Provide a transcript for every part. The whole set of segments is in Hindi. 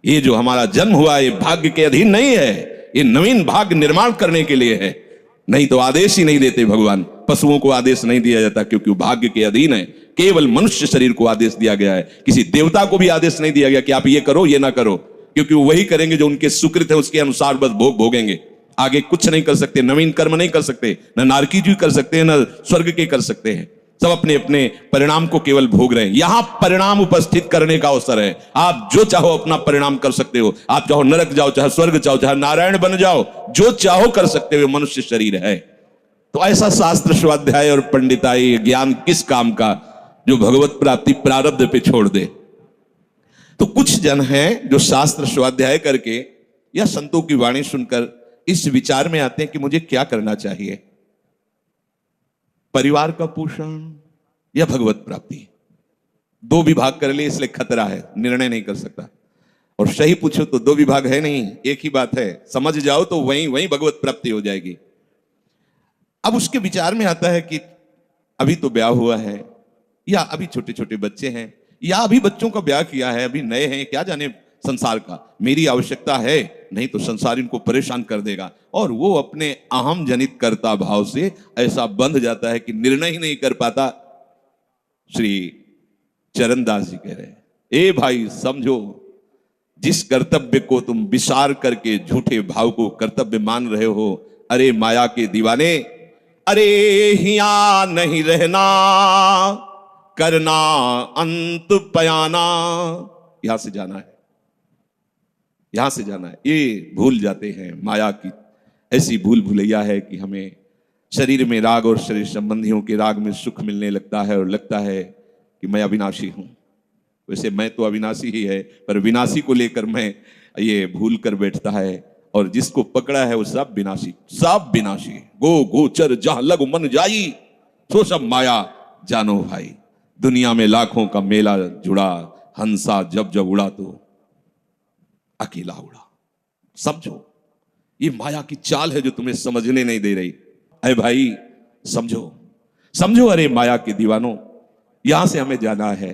ये जो हमारा जन्म हुआ ये भाग्य के अधीन नहीं है, ये नवीन भाग्य निर्माण करने के लिए है। नहीं तो आदेश ही नहीं देते भगवान। पशुओं को आदेश नहीं दिया जाता क्योंकि वो भाग्य के अधीन है। केवल मनुष्य शरीर को आदेश दिया गया है। किसी देवता को भी आदेश नहीं दिया गया कि आप ये करो ये ना करो, क्योंकि वो वही करेंगे जो उनके सुकृत है, उसके अनुसार बस भोग भोगेंगे। आगे कुछ नहीं कर सकते, नवीन कर्म नहीं कर सकते, न नारकी जी कर सकते हैं, न स्वर्ग के कर सकते हैं। सब अपने अपने परिणाम को केवल भोग रहे हैं। यहां परिणाम उपस्थित करने का अवसर है। आप जो चाहो अपना परिणाम कर सकते हो। आप चाहो नरक जाओ, चाहे स्वर्ग जाओ, चाहे नारायण बन जाओ, जो चाहो कर सकते हो। मनुष्य शरीर है तो ऐसा शास्त्र स्वाध्याय और पंडिताई ज्ञान किस काम का जो भगवत प्राप्ति प्रारब्ध पे छोड़ दे। तो कुछ जन हैं जो शास्त्र स्वाध्याय करके या संतों की वाणी सुनकर इस विचार में आते हैं कि मुझे क्या करना चाहिए, परिवार का पोषण या भगवत प्राप्ति। दो विभाग कर ले इसलिए खतरा है, निर्णय नहीं कर सकता। और सही पूछो तो दो विभाग है नहीं, एक ही बात है। समझ जाओ तो वहीं वहीं भगवत प्राप्ति हो जाएगी। अब उसके विचार में आता है कि अभी तो ब्याह हुआ है, या अभी छोटे छोटे बच्चे हैं, या अभी बच्चों का ब्याह किया है, अभी नए हैं, क्या जाने संसार का। मेरी आवश्यकता है, नहीं तो संसार इनको परेशान कर देगा। और वो अपने अहम जनित कर्ता भाव से ऐसा बंध जाता है कि निर्णय ही नहीं कर पाता। श्री चरणदास जी कह रहे हैं, ए भाई समझो, जिस कर्तव्य को तुम विसार करके झूठे भाव को कर्तव्य मान रहे हो, अरे माया के दीवाने, अरे हिया नहीं रहना, करना अंत पयाना। यहां से जाना है, यहां से जाना है। ये भूल जाते हैं। माया की ऐसी भूल भुलैया है कि हमें शरीर में राग और शरीर संबंधियों के राग में सुख मिलने लगता है और लगता है कि मैं अविनाशी हूं। वैसे मैं तो अविनाशी ही है, पर विनाशी को लेकर मैं ये भूल कर बैठता है। और जिसको पकड़ा है वो सब विनाशी, सब विनाशी। गो गोचर जहां लग मन जाई, सो सब माया जानो भाई। दुनिया में लाखों का मेला जुड़ा, हंसा जब जब उड़ा तो अकेला उड़ा। समझो, ये माया की चाल है जो तुम्हें समझने नहीं दे रही। अरे भाई समझो, समझो, अरे माया के दीवानों, यहां से हमें जाना है,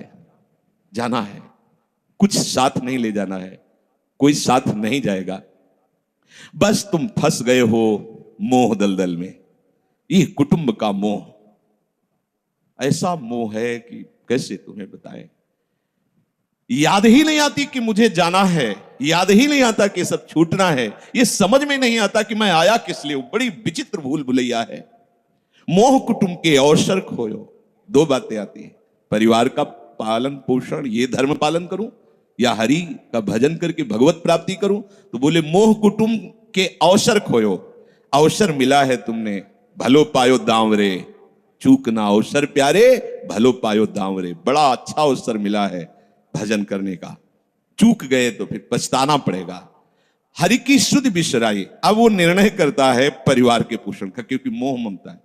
जाना है। कुछ साथ नहीं ले जाना है, कोई साथ नहीं जाएगा। बस तुम फंस गए हो मोह दलदल में। ये कुटुंब का मोह ऐसा मोह है कि कैसे तुम्हें बताएं। याद ही नहीं आती कि मुझे जाना है, याद ही नहीं आता कि सब छूटना है। ये समझ में नहीं आता कि मैं आया किस लिए। बड़ी विचित्र भूल भुलैया है। मोह कुटुंब के अवसर खोयो। दो बातें आती हैं, परिवार का पालन पोषण, ये धर्म पालन करूं, या हरि का भजन करके भगवत प्राप्ति करूं। तो बोले मोह कुटुंब के अवसर खोयो। अवसर मिला है तुमने, भलो पायो दांवरे, चूकना अवसर प्यारे, भलो पायो दांवरे। बड़ा अच्छा अवसर मिला है भजन करने का, चूक गए तो फिर पछताना पड़ेगा। हरि की सुध बिसराई। अब वो निर्णय करता है परिवार के पोषण का, क्योंकि मोह ममता है।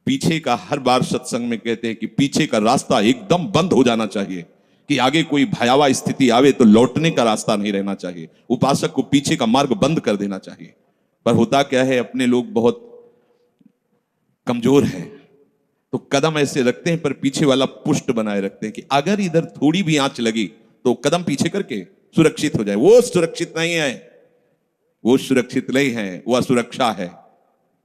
पीछे का, हर बार सत्संग में कहते हैं कि पीछे का रास्ता एकदम बंद हो जाना चाहिए, कि आगे कोई भयावह स्थिति आवे तो लौटने का रास्ता नहीं रहना चाहिए। उपासक को पीछे का मार्ग बंद कर देना चाहिए। पर होता क्या है, अपने लोग बहुत कमजोर हैं तो कदम ऐसे रखते हैं, पर पीछे वाला पुष्ट बनाए रखते हैं कि अगर इधर थोड़ी भी आंच लगी तो कदम पीछे करके सुरक्षित हो जाए। वो सुरक्षित नहीं है, वो सुरक्षित नहीं है, वो असुरक्षा है।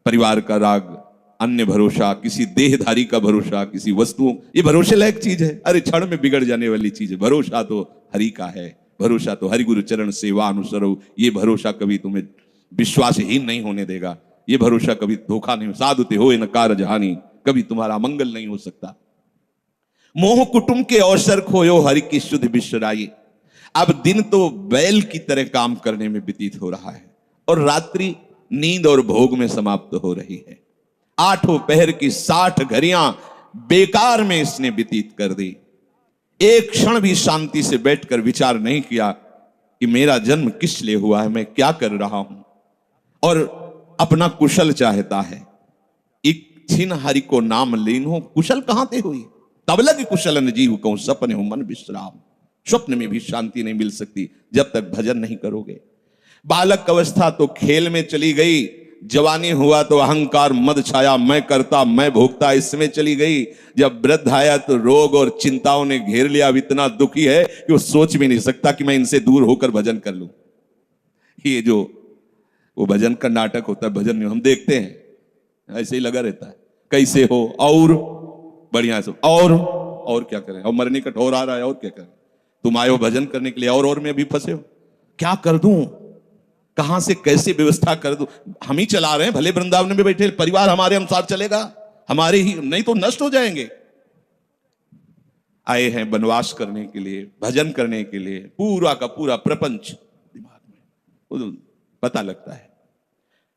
परिवार का राग, अन्य भरोसा, किसी देहधारी का भरोसा, किसी वस्तुओं, ये भरोसे लायक चीज है, अरे क्षण में बिगड़ जाने वाली चीज है। भरोसा तो हरि का है, भरोसा तो हरि गुरु चरण सेवा अनुसरो। ये भरोसा कभी तुम्हें विश्वासहीन नहीं होने देगा। ये भरोसा कभी धोखा नहीं, साधुते हो न कारज हानि, कभी तुम्हारा मंगल नहीं हो सकता। मोह कुटुंब के अवसर खोयो, हरि की सुध बिसराई। अब दिन तो बैल की तरह काम करने में व्यतीत हो रहा है और रात्रि नींद और भोग में समाप्त हो रही है। आठों पहर की 60 घड़ियां बेकार में इसने व्यतीत कर दी। एक क्षण भी शांति से बैठकर विचार नहीं किया कि मेरा जन्म किस लिए हुआ है, मैं क्या कर रहा हूं। और अपना कुशल चाहता है। एक छिन हरि को नाम लीनो, कुशल कहां ते हुई, तब लग कुशल न जीव कहूं, सपने हो मन विश्राम। स्वप्न में भी शांति नहीं मिल सकती जब तक भजन नहीं करोगे। बालक अवस्था तो खेल में चली गई, जवानी हुआ तो अहंकार मद छाया, मैं करता मैं भोगता इसमें चली गई। जब वृद्ध आया तो रोग और चिंताओं ने घेर लिया। अब इतना दुखी है कि वो सोच भी नहीं सकता कि मैं इनसे दूर होकर भजन कर लूं। ये जो वो भजन का नाटक होता है, भजन में हम देखते हैं ऐसे ही लगा रहता है, कैसे हो और बढ़िया सब और क्या करें, और मरने का ठोर आ रहा है और क्या करें। तुम आए हो भजन करने के लिए और में भी फंसे हो। क्या कर दूं, कहां से कैसे व्यवस्था कर दूं। हम ही चला रहे हैं, भले वृंदावन में बैठे परिवार हमारे अनुसार चलेगा, हमारे ही, नहीं तो नष्ट हो जाएंगे। आए हैं वनवास करने के लिए, भजन करने के लिए, पूरा का पूरा प्रपंच दिमाग में पता लगता है।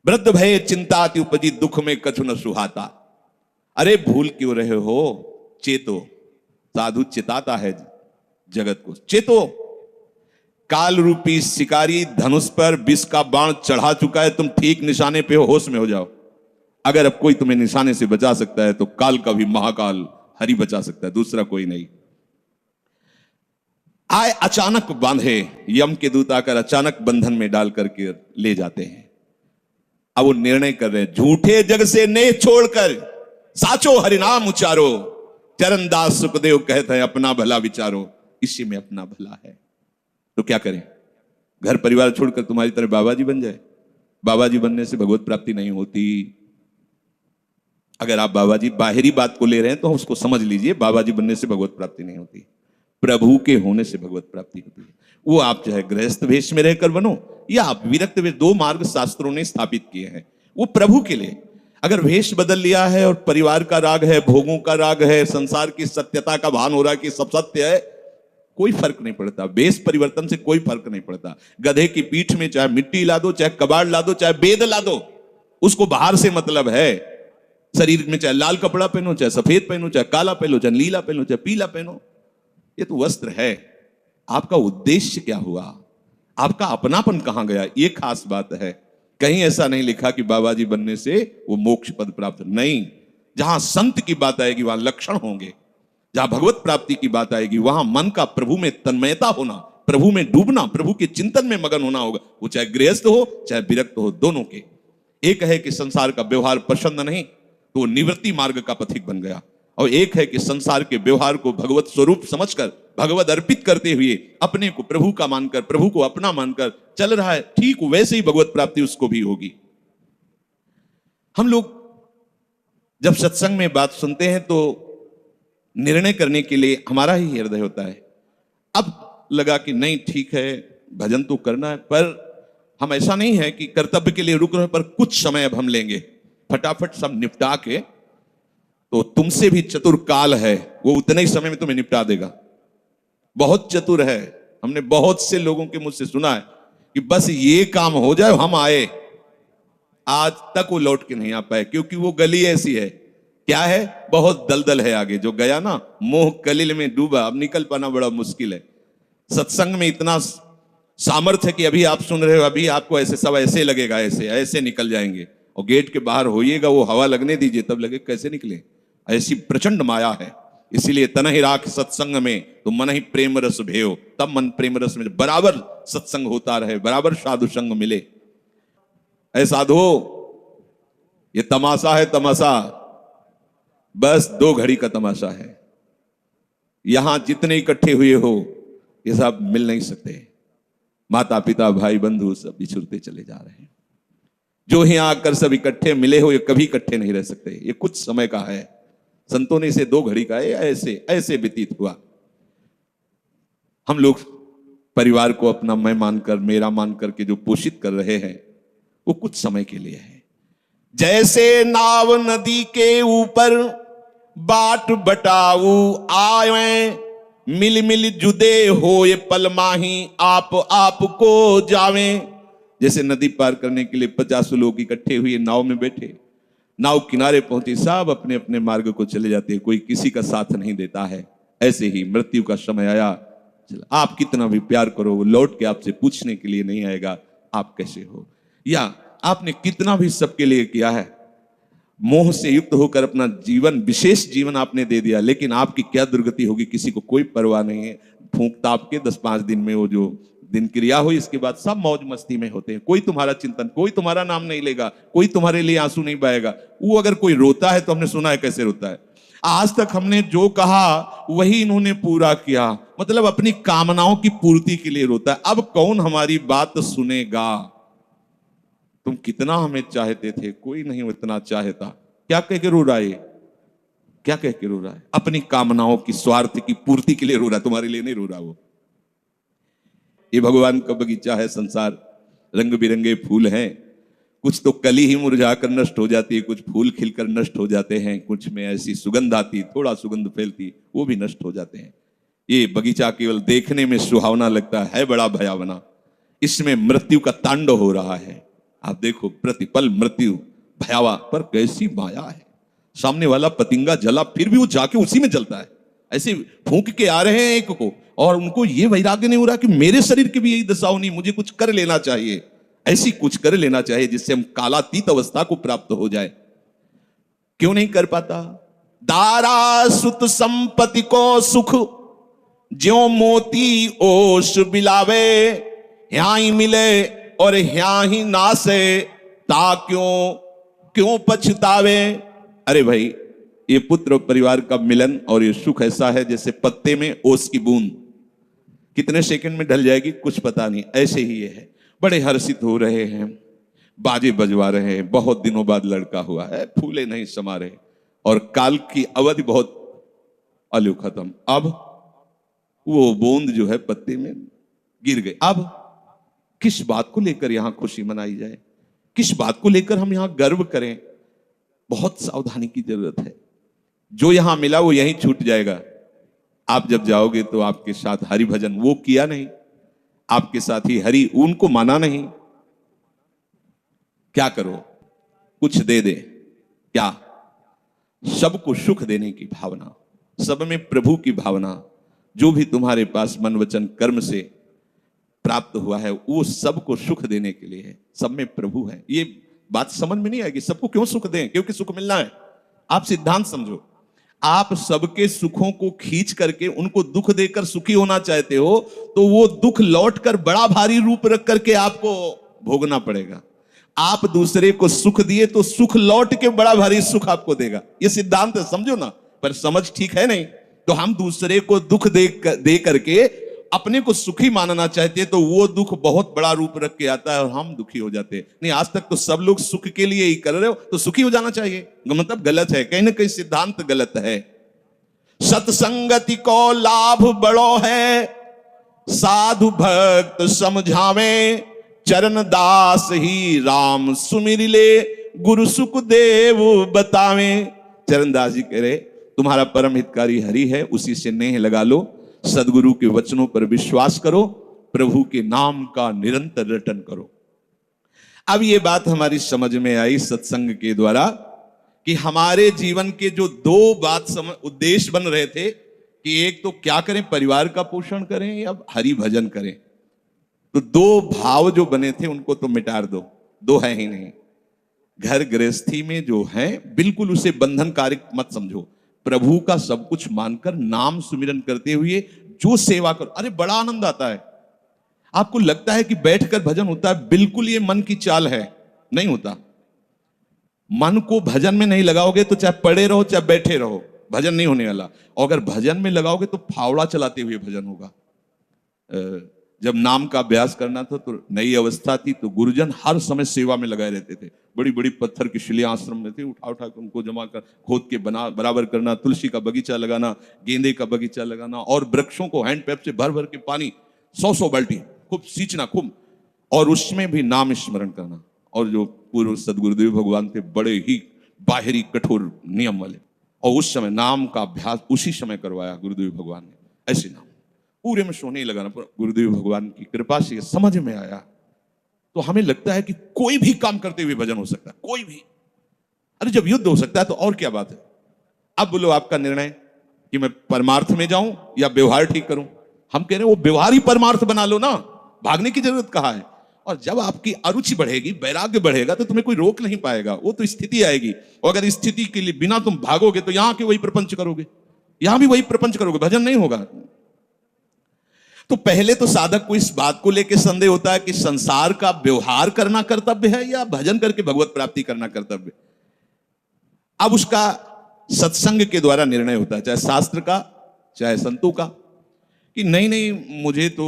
वृद्ध भय चिंता अति उपजी, दुख में कछु न सुहाता। अरे भूल क्यों रहे हो, चेतो। साधु चिताता है जगत को, चेतो। काल रूपी शिकारी धनुष पर विष का बाण चढ़ा चुका है, तुम ठीक निशाने पे हो, होश में हो जाओ। अगर अब कोई तुम्हें निशाने से बचा सकता है तो काल का भी महाकाल हरि बचा सकता है, दूसरा कोई नहीं। आए अचानक बांधे, यम के दूत आकर अचानक बंधन में डाल करके ले जाते हैं। अब वो निर्णय कर रहे हैं, झूठे जग से नेह छोड़कर साचो हरिनाम उचारो। चरणदास सुखदेव कहते हैं अपना भला विचारो, इसी में अपना भला है। तो क्या करें, घर परिवार छोड़कर तुम्हारी तरह बाबा जी बन जाए। बाबा जी बनने से भगवत प्राप्ति नहीं होती। अगर आप बाबा जी बाहरी बात को ले रहे हैं तो उसको समझ लीजिए, बाबा जी बनने से भगवत प्राप्ति नहीं होती, प्रभु के होने से भगवत प्राप्ति होती है। वो आप चाहे गृहस्थ वेश में रहकर बनो या आप विरक्त वेश, दो मार्ग शास्त्रों ने स्थापित किए हैं, वो प्रभु के लिए। अगर वेश बदल लिया है और परिवार का राग है, भोगों का राग है, संसार की सत्यता का भान हो रहा है कि सब सत्य है, कोई फर्क नहीं पड़ता। वेश परिवर्तन से कोई फर्क नहीं पड़ता। गधे की पीठ में चाहे मिट्टी ला दो, चाहे कबाड़ ला दो, चाहे बेद ला दो, उसको बाहर से मतलब है। शरीर में चाहे लाल कपड़ा पहनो, चाहे सफेद पहनो, चाहे काला पहनो, चाहे नीला पहनो, चाहे पीला पहनो, ये तो वस्त्र है। आपका उद्देश्य क्या हुआ, आपका अपनापन कहां गया, ये खास बात है। कहीं ऐसा नहीं लिखा कि बाबा जी बनने से वो मोक्ष पद प्राप्त, नहीं। जहां संत की बात आएगी वहां लक्षण होंगे, जहां भगवत प्राप्ति की बात आएगी वहां मन का प्रभु में तन्मयता होना, प्रभु में डूबना, प्रभु के चिंतन में मगन होना होगा। वो चाहे गृहस्थ हो चाहे विरक्त हो, दोनों के। एक है कि संसार का व्यवहार पसंद नहीं तो निवृत्ति मार्ग का पथिक बन गया, और एक है कि संसार के व्यवहार को भगवत स्वरूप समझकर, भगवत अर्पित करते हुए अपने को प्रभु का मानकर, प्रभु को अपना मानकर चल रहा है, ठीक वैसे ही भगवत प्राप्ति उसको भी होगी। हम लोग जब सत्संग में बात सुनते हैं तो निर्णय करने के लिए हमारा ही हृदय होता है। अब लगा कि नहीं ठीक है, भजन तो करना है, पर हम ऐसा नहीं है कि कर्तव्य के लिए रुक रहे, पर कुछ समय अब हम लेंगे, फटाफट सब निपटा के। तो तुमसे भी चतुर काल है, वो उतने ही समय में तुम्हें निपटा देगा। बहुत चतुर है। हमने बहुत से लोगों के मुझसे सुना है कि बस ये काम हो जाए हम आए, आज तक वो लौट के नहीं आ पाए, क्योंकि वो गली ऐसी है, क्या है, बहुत दलदल है आगे। जो गया ना मोह कलिल में डूबा, अब निकल पाना बड़ा मुश्किल है। सत्संग में इतना सामर्थ्य है कि अभी आप सुन रहे हो, अभी आपको ऐसे सब ऐसे लगेगा, ऐसे ऐसे निकल जाएंगे, और गेट के बाहर होइएगा, वो हवा लगने दीजिए, तब लगे कैसे निकले। ऐसी प्रचंड माया है। इसीलिए तन ही राख सत्संग में तो मन ही प्रेम रस भेयो, तब मन प्रेम रस में बराबर सत्संग होता रहे, बराबर साधु संग मिले। ऐ साधु, ये तमाशा है, तमाशा बस 2 घड़ी का तमाशा है। यहां जितने इकट्ठे हुए हो ये सब मिल नहीं सकते। माता पिता भाई बंधु सब बिछुड़ते चले जा रहे हैं। जो ही आकर सब इकट्ठे मिले हो ये कभी इकट्ठे नहीं रह सकते। ये कुछ समय का है। संतों ने इसे 2 घड़ी का है, ऐसे ऐसे व्यतीत हुआ। हम लोग परिवार को अपना मैं मानकर, मेरा मानकर के जो पोषित कर रहे हैं वो कुछ समय के लिए है। जैसे नाव नदी के ऊपर बाट बटाऊ आए, मिल मिल जुदे हो ये पल माही आप को जावे। जैसे नदी पार करने के लिए 50 लोग इकट्ठे हुए नाव में बैठे, नाव किनारे पहुंची, सब अपने अपने मार्ग को चले जाते हैं, कोई किसी का साथ नहीं देता है। ऐसे ही मृत्यु का समय आया, आप कितना भी प्यार करो वो लौट के आपसे पूछने के लिए नहीं आएगा आप कैसे हो, या आपने कितना भी सबके लिए किया है, मोह से युक्त होकर अपना जीवन, विशेष जीवन आपने दे दिया, लेकिन आपकी क्या दुर्गति होगी किसी को कोई परवाह नहीं है। फूंक ताप के 10-5 दिन में वो जो दिनक्रिया हुई, इसके बाद सब मौज मस्ती में होते हैं। कोई तुम्हारा चिंतन, कोई तुम्हारा नाम नहीं लेगा, कोई तुम्हारे लिए आंसू नहीं बहाएगा। वो अगर कोई रोता है तो हमने सुना है कैसे रोता है। आज तक हमने जो कहा वही इन्होंने पूरा किया, मतलब अपनी कामनाओं की पूर्ति के लिए रोता है। अब कौन हमारी बात सुनेगा? तुम कितना हमें चाहते थे, कोई नहीं उतना चाहता। क्या कह के रो रहा है? क्या कह के रो रहा है? अपनी कामनाओं की, स्वार्थ की पूर्ति के लिए रो रहा है, तुम्हारे लिए नहीं रो रहा वो। ये भगवान का बगीचा है संसार, रंग बिरंगे फूल हैं। कुछ तो कली ही मुरझाकर नष्ट हो जाती है, कुछ फूल खिलकर नष्ट हो जाते हैं, कुछ में ऐसी सुगंध आती, थोड़ा सुगंध फैलती, वो भी नष्ट हो जाते हैं। ये बगीचा केवल देखने में सुहावना लगता है बड़ा भयावना। इसमें मृत्यु का तांडव हो रहा है। आप देखो, प्रतिपल मृत्यु भयावा, पर कैसी माया है। सामने वाला पतिंगा जला, फिर भी वो जाके उसी में जलता है। ऐसे फूंक के आ रहे हैं एक को, और उनको ये वैराग्य नहीं हो रहा कि मेरे शरीर की भी यही दशा होनी, मुझे कुछ कर लेना चाहिए। ऐसी कुछ कर लेना चाहिए जिससे हम कालातीत अवस्था को प्राप्त हो जाए। क्यों नहीं कर पाता? दारा सुत संपत्ति को सुख, ज्यों मोती ओस बिलावे, यहाँ ही मिले और यहाँ ही नासे, ता क्यों पछतावे। अरे भाई, ये पुत्र परिवार का मिलन और ये सुख ऐसा है जैसे पत्ते में ओस की बूंद, कितने सेकंड में ढल जाएगी कुछ पता नहीं। ऐसे ही ये है। बड़े हर्षित हो रहे हैं, बाजे बजवा रहे हैं, बहुत दिनों बाद लड़का हुआ है, फूले नहीं समा रहे, और काल की अवधि बहुत अलू खत्म। अब वो बूंद जो है पत्ते में गिर गई। अब किस बात को लेकर यहां खुशी मनाई जाए, किस बात को लेकर हम यहां गर्व करें? बहुत सावधानी की जरूरत है। जो यहां मिला वो यहीं छूट जाएगा। आप जब जाओगे तो आपके साथ हरि भजन वो किया नहीं, आपके साथ ही हरि उनको माना नहीं। क्या करो? कुछ दे दे। क्या? सबको सुख देने की भावना, सब में प्रभु की भावना। जो भी तुम्हारे पास मन वचन कर्म से प्राप्त हुआ है वो सबको सुख देने के लिए है। सब में प्रभु है। ये बात समझ में नहीं आएगी। सबको क्यों सुख दें? क्योंकि सुख मिलना है। आप सिद्धांत समझो। आप सबके सुखों को खींच करके उनको दुख देकर सुखी होना चाहते हो तो वो दुख लौट कर बड़ा भारी रूप रख करके आपको भोगना पड़ेगा। आप दूसरे को सुख दिए तो सुख लौट के बड़ा भारी सुख आपको देगा। ये सिद्धांत है, समझो ना। पर समझ ठीक है नहीं। तो हम दूसरे को दुख दे करके अपने को सुखी मानना चाहते हैं तो वो दुख बहुत बड़ा रूप रख के आता है और हम दुखी हो जाते हैं। नहीं, आज तक तो सब लोग सुख के लिए ही कर रहे हो तो सुखी हो जाना चाहिए। मतलब गलत है, कहीं ना कहीं सिद्धांत गलत है। सत्संगति को लाभ बड़ो है, साधु भक्त समझावे, चरण दास ही राम सुमिर ले, गुरु सुख देव बतावे। चरण दास जी कह रहे तुम्हारा परम हितकारी हरि है, उसी से नेह लगा लो, सदगुरु के वचनों पर विश्वास करो, प्रभु के नाम का निरंतर रटन करो। अब ये बात हमारी समझ में आई सत्संग के द्वारा कि हमारे जीवन के जो दो उद्देश्य बन रहे थे कि एक तो क्या करें, परिवार का पोषण करें या हरि भजन करें। तो दो भाव जो बने थे उनको तो मिटा दो, दो है ही नहीं। घर गृहस्थी में जो है बिल्कुल उसे बंधनकारी मत समझो। प्रभु का सब कुछ मानकर नाम सुमिरन करते हुए जो सेवा करो, अरे बड़ा आनंद आता है। आपको लगता है कि बैठकर भजन होता है, बिल्कुल ये मन की चाल है, नहीं होता। मन को भजन में नहीं लगाओगे तो चाहे पड़े रहो चाहे बैठे रहो, भजन नहीं होने वाला। और अगर भजन में लगाओगे तो फावड़ा चलाते हुए भजन होगा। जब नाम का अभ्यास करना था तो नई अवस्था थी तो गुरुजन हर समय सेवा में लगाए रहते थे। बड़ी बड़ी पत्थर की शिलियां आश्रम में थी, उठा उठा कर उनको जमा कर खोद के बराबर करना, तुलसी का बगीचा लगाना, गेंदे का बगीचा लगाना, और वृक्षों को हैंड पैप से भर भर के पानी 100 बाल्टी खूब सींचना खूब, और उसमें भी नाम स्मरण करना। और जो पूर्व सदगुरुदेव भगवान थे बड़े ही बाहरी कठोर नियम वाले, और उस समय नाम का अभ्यास उसी समय करवाया गुरुदेव भगवान ने। ऐसे नाम पूरे में सोने लगाना, गुरुदेव भगवान की कृपा से समझ में आया। तो हमें लगता है कि कोई भी काम करते हुए भजन हो सकता है, कोई भी। अरे जब युद्ध हो सकता है तो और क्या बात है। अब बोलो आपका निर्णय कि मैं परमार्थ में जाऊं या व्यवहार ठीक करूं। हम कह रहे हैं वो व्यवहार ही परमार्थ बना लो ना, भागने की जरूरत कहां है। और जब आपकी अरुचि बढ़ेगी, वैराग्य बढ़ेगा तो तुम्हें कोई रोक नहीं पाएगा। वो तो स्थिति आएगी, और अगर स्थिति के लिए बिना तुम भागोगे तो यहां के वही प्रपंच करोगे, यहां भी वही प्रपंच करोगे, भजन नहीं होगा। तो पहले तो साधक को इस बात को लेकर संदेह होता है कि संसार का व्यवहार करना कर्तव्य है या भजन करके भगवत प्राप्ति करना कर्तव्य। अब उसका सत्संग के द्वारा निर्णय होता है, चाहे शास्त्र का चाहे संतों का, कि नहीं नहीं मुझे तो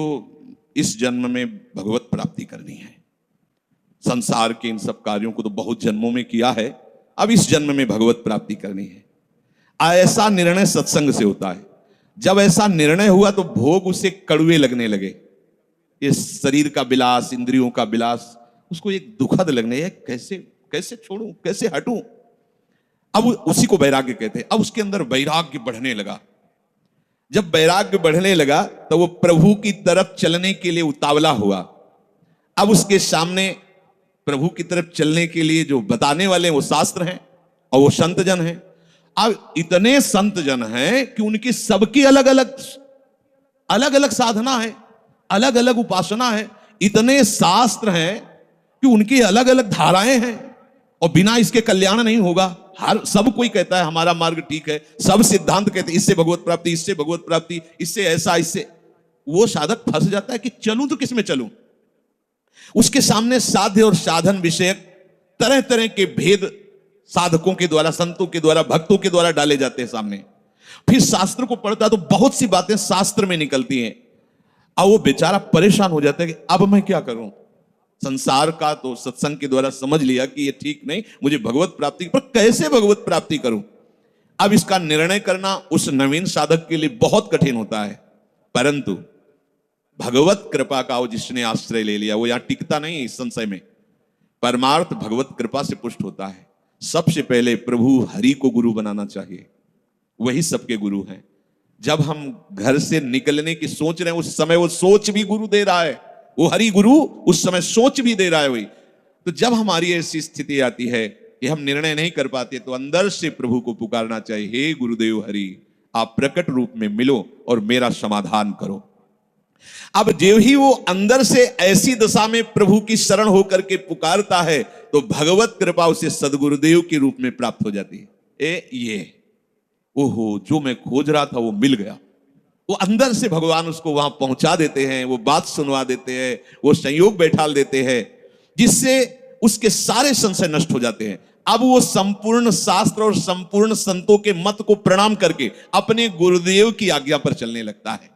इस जन्म में भगवत प्राप्ति करनी है। संसार के इन सब कार्यों को तो बहुत जन्मों में किया है, अब इस जन्म में भगवत प्राप्ति करनी है। ऐसा निर्णय सत्संग से होता है। जब ऐसा निर्णय हुआ तो भोग उसे कड़वे लगने लगे। इस शरीर का विलास, इंद्रियों का विलास उसको एक दुखद लगने, कैसे कैसे छोड़ूं, कैसे हटूं। अब उसी को वैराग्य कहते हैं। अब उसके अंदर वैराग्य बढ़ने लगा। जब वैराग्य बढ़ने लगा तो वो प्रभु की तरफ चलने के लिए उतावला हुआ। अब उसके सामने प्रभु की तरफ चलने के लिए जो बताने वाले वो शास्त्र हैं और वो संत जन हैं। अब इतने संत जन हैं कि उनकी सबकी अलग अलग साधना है, अलग अलग उपासना है। इतने शास्त्र हैं कि उनकी अलग अलग धाराएं हैं और बिना इसके कल्याण नहीं होगा। हर सब कोई कहता है हमारा मार्ग ठीक है, सब सिद्धांत कहते हैं इससे भगवत प्राप्ति, इससे भगवत प्राप्ति, इससे ऐसा, इससे। वो साधक फंस जाता है कि चलूं तो किसमें चलूं। उसके सामने साध्य और साधन विषयक तरह तरह के भेद साधकों के द्वारा, संतों के द्वारा, भक्तों के द्वारा डाले जाते हैं सामने। फिर शास्त्र को पढ़ता है तो बहुत सी बातें शास्त्र में निकलती हैं और वो बेचारा परेशान हो जाता है कि अब मैं क्या करूं। संसार का तो सत्संग के द्वारा समझ लिया कि ये ठीक नहीं, मुझे भगवत प्राप्ति, पर कैसे भगवत प्राप्ति करूं। अब इसका निर्णय करना उस नवीन साधक के लिए बहुत कठिन होता है। परंतु भगवत कृपा का वो जिसने आश्रय ले लिया वो यहां टिकता नहीं। इस संशय में परमार्थ भगवत कृपा से पुष्ट होता है। सबसे पहले प्रभु हरि को गुरु बनाना चाहिए, वही सबके गुरु हैं। जब हम घर से निकलने की सोच रहे हैं उस समय वो सोच भी गुरु दे रहा है, वो हरि गुरु उस समय सोच भी दे रहा है वही। तो जब हमारी ऐसी स्थिति आती है कि हम निर्णय नहीं कर पाते तो अंदर से प्रभु को पुकारना चाहिए, हे गुरुदेव हरि, आप प्रकट रूप में मिलो और मेरा समाधान करो। अब जो ही वो अंदर से ऐसी दशा में प्रभु की शरण होकर के पुकारता है तो भगवत कृपा उसे सदगुरुदेव के रूप में प्राप्त हो जाती है। ये ओहो, जो मैं खोज रहा था वो मिल गया। वो अंदर से भगवान उसको वहां पहुंचा देते हैं, वो बात सुनवा देते हैं, वो संयोग बैठाल देते हैं, जिससे उसके सारे संशय नष्ट हो जाते हैं। अब वो संपूर्ण शास्त्र और संपूर्ण संतों के मत को प्रणाम करके अपने गुरुदेव की आज्ञा पर चलने लगता है।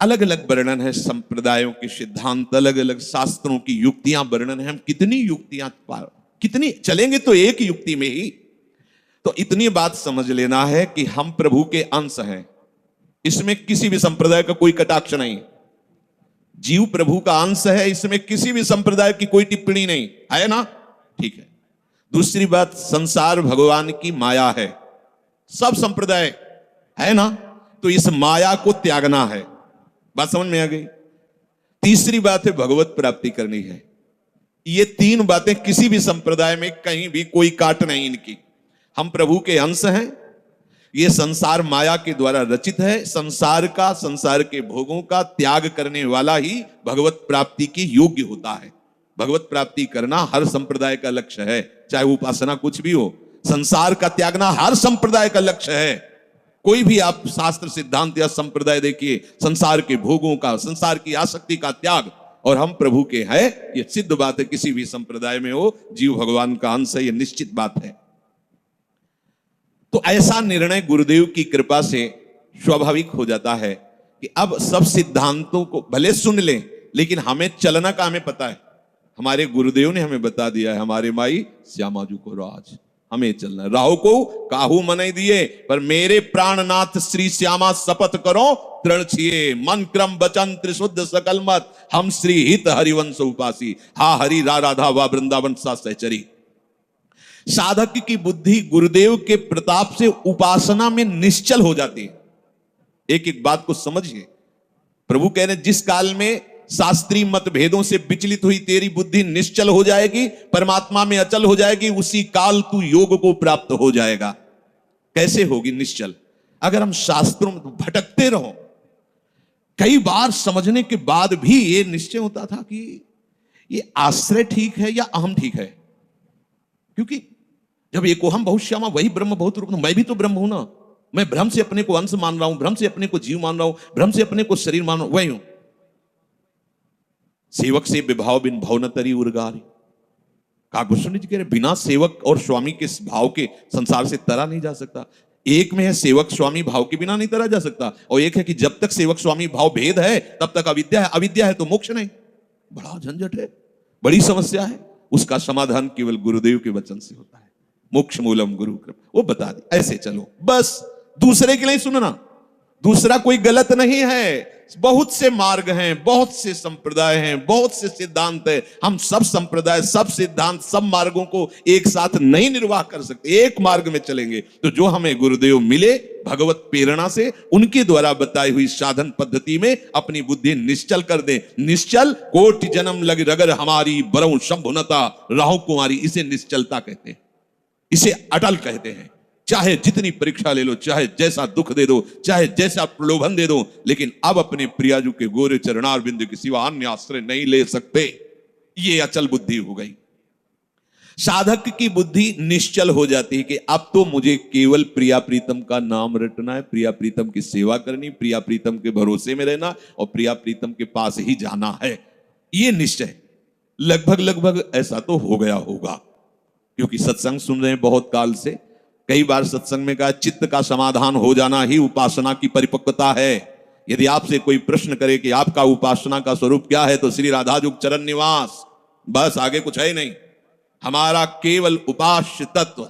अलग अलग वर्णन है संप्रदायों के सिद्धांत, अलग अलग शास्त्रों की युक्तियां वर्णन है। हम कितनी युक्तियां कितनी चलेंगे तो एक युक्ति में ही। तो इतनी बात समझ लेना है कि हम प्रभु के अंश हैं, इसमें किसी भी संप्रदाय का कोई कटाक्ष नहीं। जीव प्रभु का अंश है, इसमें किसी भी संप्रदाय की कोई टिप्पणी नहीं है ना, ठीक है। दूसरी बात, संसार भगवान की माया है, सब संप्रदाय है ना, तो इस माया को त्यागना है। बात समझ में आ गई। तीसरी बात है भगवत प्राप्ति करनी है। ये तीन बातें किसी भी संप्रदाय में कहीं भी कोई काट नहीं इनकी। हम प्रभु के अंश हैं, ये संसार माया के द्वारा रचित है। संसार का, संसार के भोगों का त्याग करने वाला ही भगवत प्राप्ति की योग्य होता है। भगवत प्राप्ति करना हर संप्रदाय का लक्ष्य है, चाहे उपासना कुछ भी हो। संसार का त्यागना हर संप्रदाय का लक्ष्य है। कोई भी आप शास्त्र, सिद्धांत या संप्रदाय देखिए, संसार के भोगों का, संसार की आसक्ति का त्याग, और हम प्रभु के हैं, ये सिद्ध बात है। किसी भी संप्रदाय में हो, जीव भगवान का अंश है, ये निश्चित बात है। तो ऐसा निर्णय गुरुदेव की कृपा से स्वाभाविक हो जाता है कि अब सब सिद्धांतों को भले सुन लें, लेकिन हमें चलना का हमें पता है। हमारे गुरुदेव ने हमें बता दिया है, हमारे माई श्यामाजू को राज, हमें चलना। राहु को काहू मनै दिए, पर मेरे प्राणनाथ श्री श्यामा शपथ करो तृण छिए। मन क्रम वचन त्रिशुद्ध सकल मत, हम श्री हित हरिवंश उपासी। हा हरि रा राधा वा वृंदावन सा सहचरी। साधक की बुद्धि गुरुदेव के प्रताप से उपासना में निश्चल हो जाती है। एक एक बात को समझिए। प्रभु कह रहे जिस काल में शास्त्रीय मतभेदों से विचलित हुई तेरी बुद्धि निश्चल हो जाएगी, परमात्मा में अचल हो जाएगी, उसी काल तू योग को प्राप्त हो जाएगा। कैसे होगी निश्चल? अगर हम शास्त्रों में भटकते रहो। कई बार समझने के बाद भी ये निश्चय होता था कि ये आश्रय ठीक है या अहम ठीक है, क्योंकि जब एको हम बहुत श्यामा वही ब्रह्म बहुत रूप, मैं भी तो ब्रह्म हूं ना, मैं भ्रम से अपने को अंश मान रहा हूं, भ्रम से अपने को जीव मान रहा हूं, भ्रम से अपने को शरीर मान रहा हूं, वही हूं। सेवक से विभाव बिन भव न तरी उर्गारी। कहा गोस्वामी जी कह रहे बिना सेवक और स्वामी के भाव के संसार से तरा नहीं जा सकता। एक में है सेवक स्वामी भाव के बिना नहीं तरा जा सकता, और एक है कि जब तक सेवक स्वामी भाव भेद है तब तक अविद्या है, अविद्या है तो मोक्ष नहीं। बड़ा झंझट है, बड़ी समस्या है। उसका समाधान केवल गुरुदेव के वचन से होता है। मोक्ष मूलम गुरु कृपा, वो बता दी ऐसे चलो, बस दूसरे के लिए सुनना। दूसरा कोई गलत नहीं है, बहुत से मार्ग हैं, बहुत से संप्रदाय हैं, बहुत से सिद्धांत हैं। हम सब संप्रदाय, सब सिद्धांत, सब मार्गों को एक साथ नहीं निर्वाह कर सकते। एक मार्ग में चलेंगे तो जो हमें गुरुदेव मिले भगवत प्रेरणा से, उनके द्वारा बताई हुई साधन पद्धति में अपनी बुद्धि निश्चल कर दे। निश्चल कोटि जन्म लग रगर हमारी बरऊ शंभुनता राहु कुमारी, इसे निश्चलता कहते हैं, इसे अटल कहते हैं। चाहे जितनी परीक्षा ले लो, चाहे जैसा दुख दे दो, चाहे जैसा प्रलोभन दे दो, लेकिन अब अपने प्रियाजू के गोरे चरणार बिंदु के सिवा अन्य आश्रय नहीं ले सकते। ये अचल बुद्धि हो गई। साधक की बुद्धि निश्चल हो जाती है कि अब तो मुझे केवल प्रिया प्रीतम का नाम रटना है, प्रिया प्रीतम की सेवा करनी, प्रिया प्रीतम के भरोसे में रहना और प्रिया प्रीतम के पास ही जाना है। ये निश्चय लगभग ऐसा तो हो गया होगा, क्योंकि सत्संग सुन रहे हैं बहुत काल से। कई बार सत्संग में कहा चित्त का समाधान हो जाना ही उपासना की परिपक्वता है। यदि आपसे कोई प्रश्न करे कि आपका उपासना का स्वरूप क्या है, तो श्री राधाजुग चरण निवास, बस आगे कुछ है ही नहीं। हमारा केवल उपास्य तत्व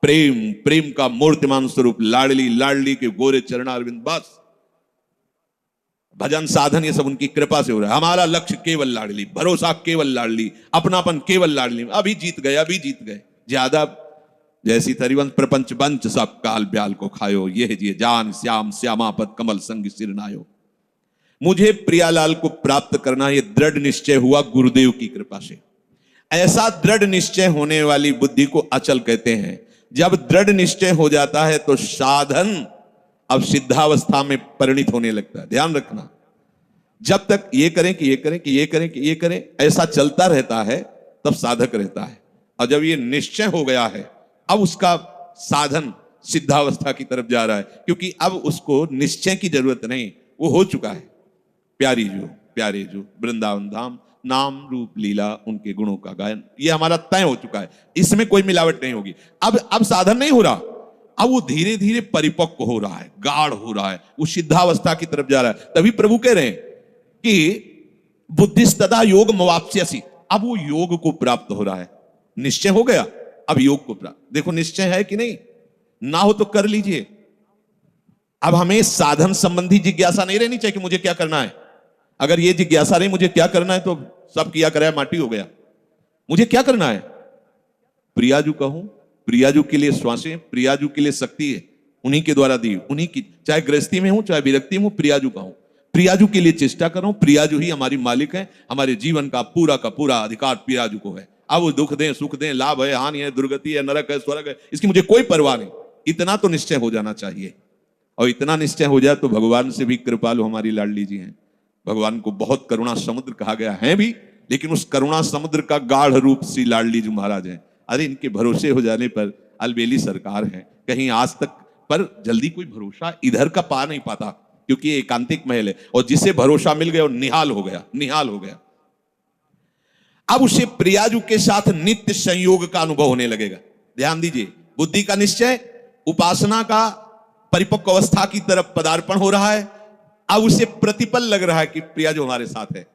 प्रेम, प्रेम का मूर्तिमान स्वरूप लाडली, लाडली के गोरे चरणारविंद, बस। भजन साधन ये सब उनकी कृपा से हो रहा है। हमारा लक्ष्य केवल लाडली, भरोसा केवल लाडली, अपनापन केवल लाडली। अभी जीत गए, अभी जीत गए। ज्यादा जैसी तरिवंत प्रपंच बंच सब काल ब्याल को खायो, ये जी जान श्याम श्यामापद कमल संग सिरनायो। मुझे प्रियालाल को प्राप्त करना, ये दृढ़ निश्चय हुआ गुरुदेव की कृपा से। ऐसा दृढ़ निश्चय होने वाली बुद्धि को अचल कहते हैं। जब दृढ़ निश्चय हो जाता है तो साधन अब सिद्धावस्था में परिणित होने लगता है। ध्यान रखना, जब तक ये करें कि ये करें कि ये करें कि ये करें, ऐसा चलता रहता है, तब साधक रहता है। और जब ये निश्चय हो गया है, अब उसका साधन सिद्धावस्था की तरफ जा रहा है, क्योंकि अब उसको निश्चय की जरूरत नहीं, वो हो चुका है। प्यारे जो वृंदावन धाम, नाम रूप लीला उनके गुणों का गायन, ये हमारा तय हो चुका है। इसमें कोई मिलावट नहीं होगी। अब साधन नहीं हो रहा, अब वो धीरे धीरे परिपक्व हो रहा है, गाढ़ हो रहा है, वो सिद्धावस्था की तरफ जा रहा है। तभी प्रभु कह रहे हैं कि बुद्धिस्तदा योग मवाप्स्यसि, अब वो योग को प्राप्त हो रहा है। निश्चय हो गया, अब योग को प्राप्त। देखो निश्चय है कि नहीं, ना हो तो कर लीजिए। अब हमें साधन संबंधी जिज्ञासा नहीं रहनी चाहिए कि मुझे क्या करना है। अगर ये जिज्ञासा रही मुझे क्या करना है, तो सब किया कराया माटी हो गया। मुझे क्या करना है, प्रियाजू कहूं, प्रियाजू के लिए श्वासें, प्रियाजू के लिए शक्ति है, उन्हीं के द्वारा दी, उन्हीं की, चाहे गृहस्थी में हूं चाहे विरक्ति में हूं, प्रियाजू कहूं, प्रियाजू के लिए चेष्टा करूं। प्रियाजू ही हमारी मालिक है, हमारे जीवन का पूरा अधिकार प्रियाजू को है। अब वो दुख दें, सुख दें, लाभ है, हानि है, दुर्गति है, नरक है, स्वर्ग है, इसकी मुझे कोई परवाह नहीं। इतना तो निश्चय हो जाना चाहिए। और इतना निश्चय हो जाए तो भगवान से भी कृपालु हमारी लाडली जी हैं। भगवान को बहुत करुणा समुद्र कहा गया है भी, लेकिन उस करुणा समुद्र का गाढ़ रूप श्री लाडली जी महाराज हैं। अरे इनके भरोसे हो जाने पर अलबेली सरकार है, कहीं आज तक पर जल्दी कोई भरोसा इधर का पा नहीं पाता, क्योंकि ये एकांतिक महल है, और जिसे भरोसा मिल गया वो निहाल हो गया, निहाल हो गया। अब उसे प्रियाजू के साथ नित्य संयोग का अनुभव होने लगेगा। ध्यान दीजिए, बुद्धि का निश्चय, उपासना का परिपक्व अवस्था की तरफ पदार्पण हो रहा है। अब उसे प्रतिपल लग रहा है कि प्रियाजू हमारे साथ है।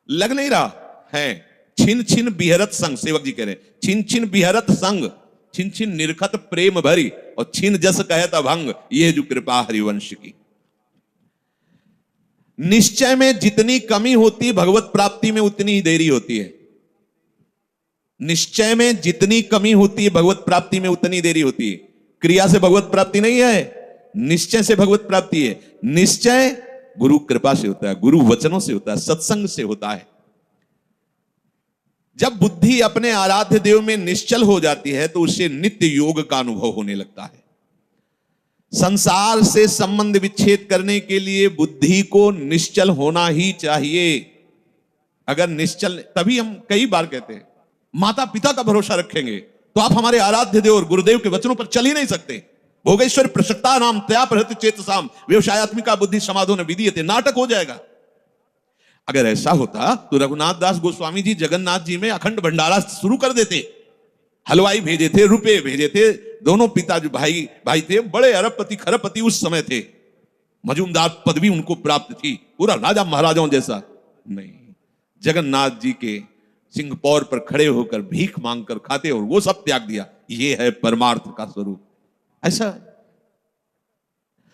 लग नहीं रहा है, छिन छिन बिहरत संग, सेवक जी कह रहे हैं, छिन छिन बिहरत संग, छिन छिन निरखत प्रेम भरी, और छिन जस कहत अभंग, ये जो कृपा हरिवंश की। निश्चय में जितनी कमी होती है, भगवत प्राप्ति में उतनी ही देरी होती है। निश्चय में जितनी कमी होती है, भगवत प्राप्ति में उतनी देरी होती है। क्रिया से भगवत प्राप्ति नहीं है, निश्चय से भगवत प्राप्ति है। निश्चय गुरु कृपा से होता है, गुरु वचनों से होता है, सत्संग से होता है। जब बुद्धि अपने आराध्य देव में निश्चल हो जाती है तो उससे नित्य योग का अनुभव होने लगता है। संसार से संबंध विच्छेद करने के लिए बुद्धि को निश्चल होना ही चाहिए। अगर निश्चल, तभी हम कई बार कहते हैं माता पिता का भरोसा रखेंगे तो आप हमारे आराध्य देव और गुरुदेव के वचनों पर चल ही नहीं सकते। भोगेश्वर प्रसक्ता नाम तया प्रहृत चेतसाम व्यवसायत्मिका बुद्धि समाधो न विधीयते, नाटक हो जाएगा। अगर ऐसा होता तो रघुनाथ दास गोस्वामी जी जगन्नाथ जी में अखंड भंडारा शुरू कर देते, हलवाई भेजे थे, रुपए भेजे थे, दोनों पिता जो भाई भाई थे, बड़े अरबपति खरबपति उस समय थे, मजूमदार पदवी उनको प्राप्त थी, पूरा राजा महाराजाओं जैसा नहीं, जगन्नाथ जी के सिंहपौर पर खड़े होकर भीख मांगकर खाते और वो सब त्याग दिया। ये है परमार्थ का स्वरूप। ऐसा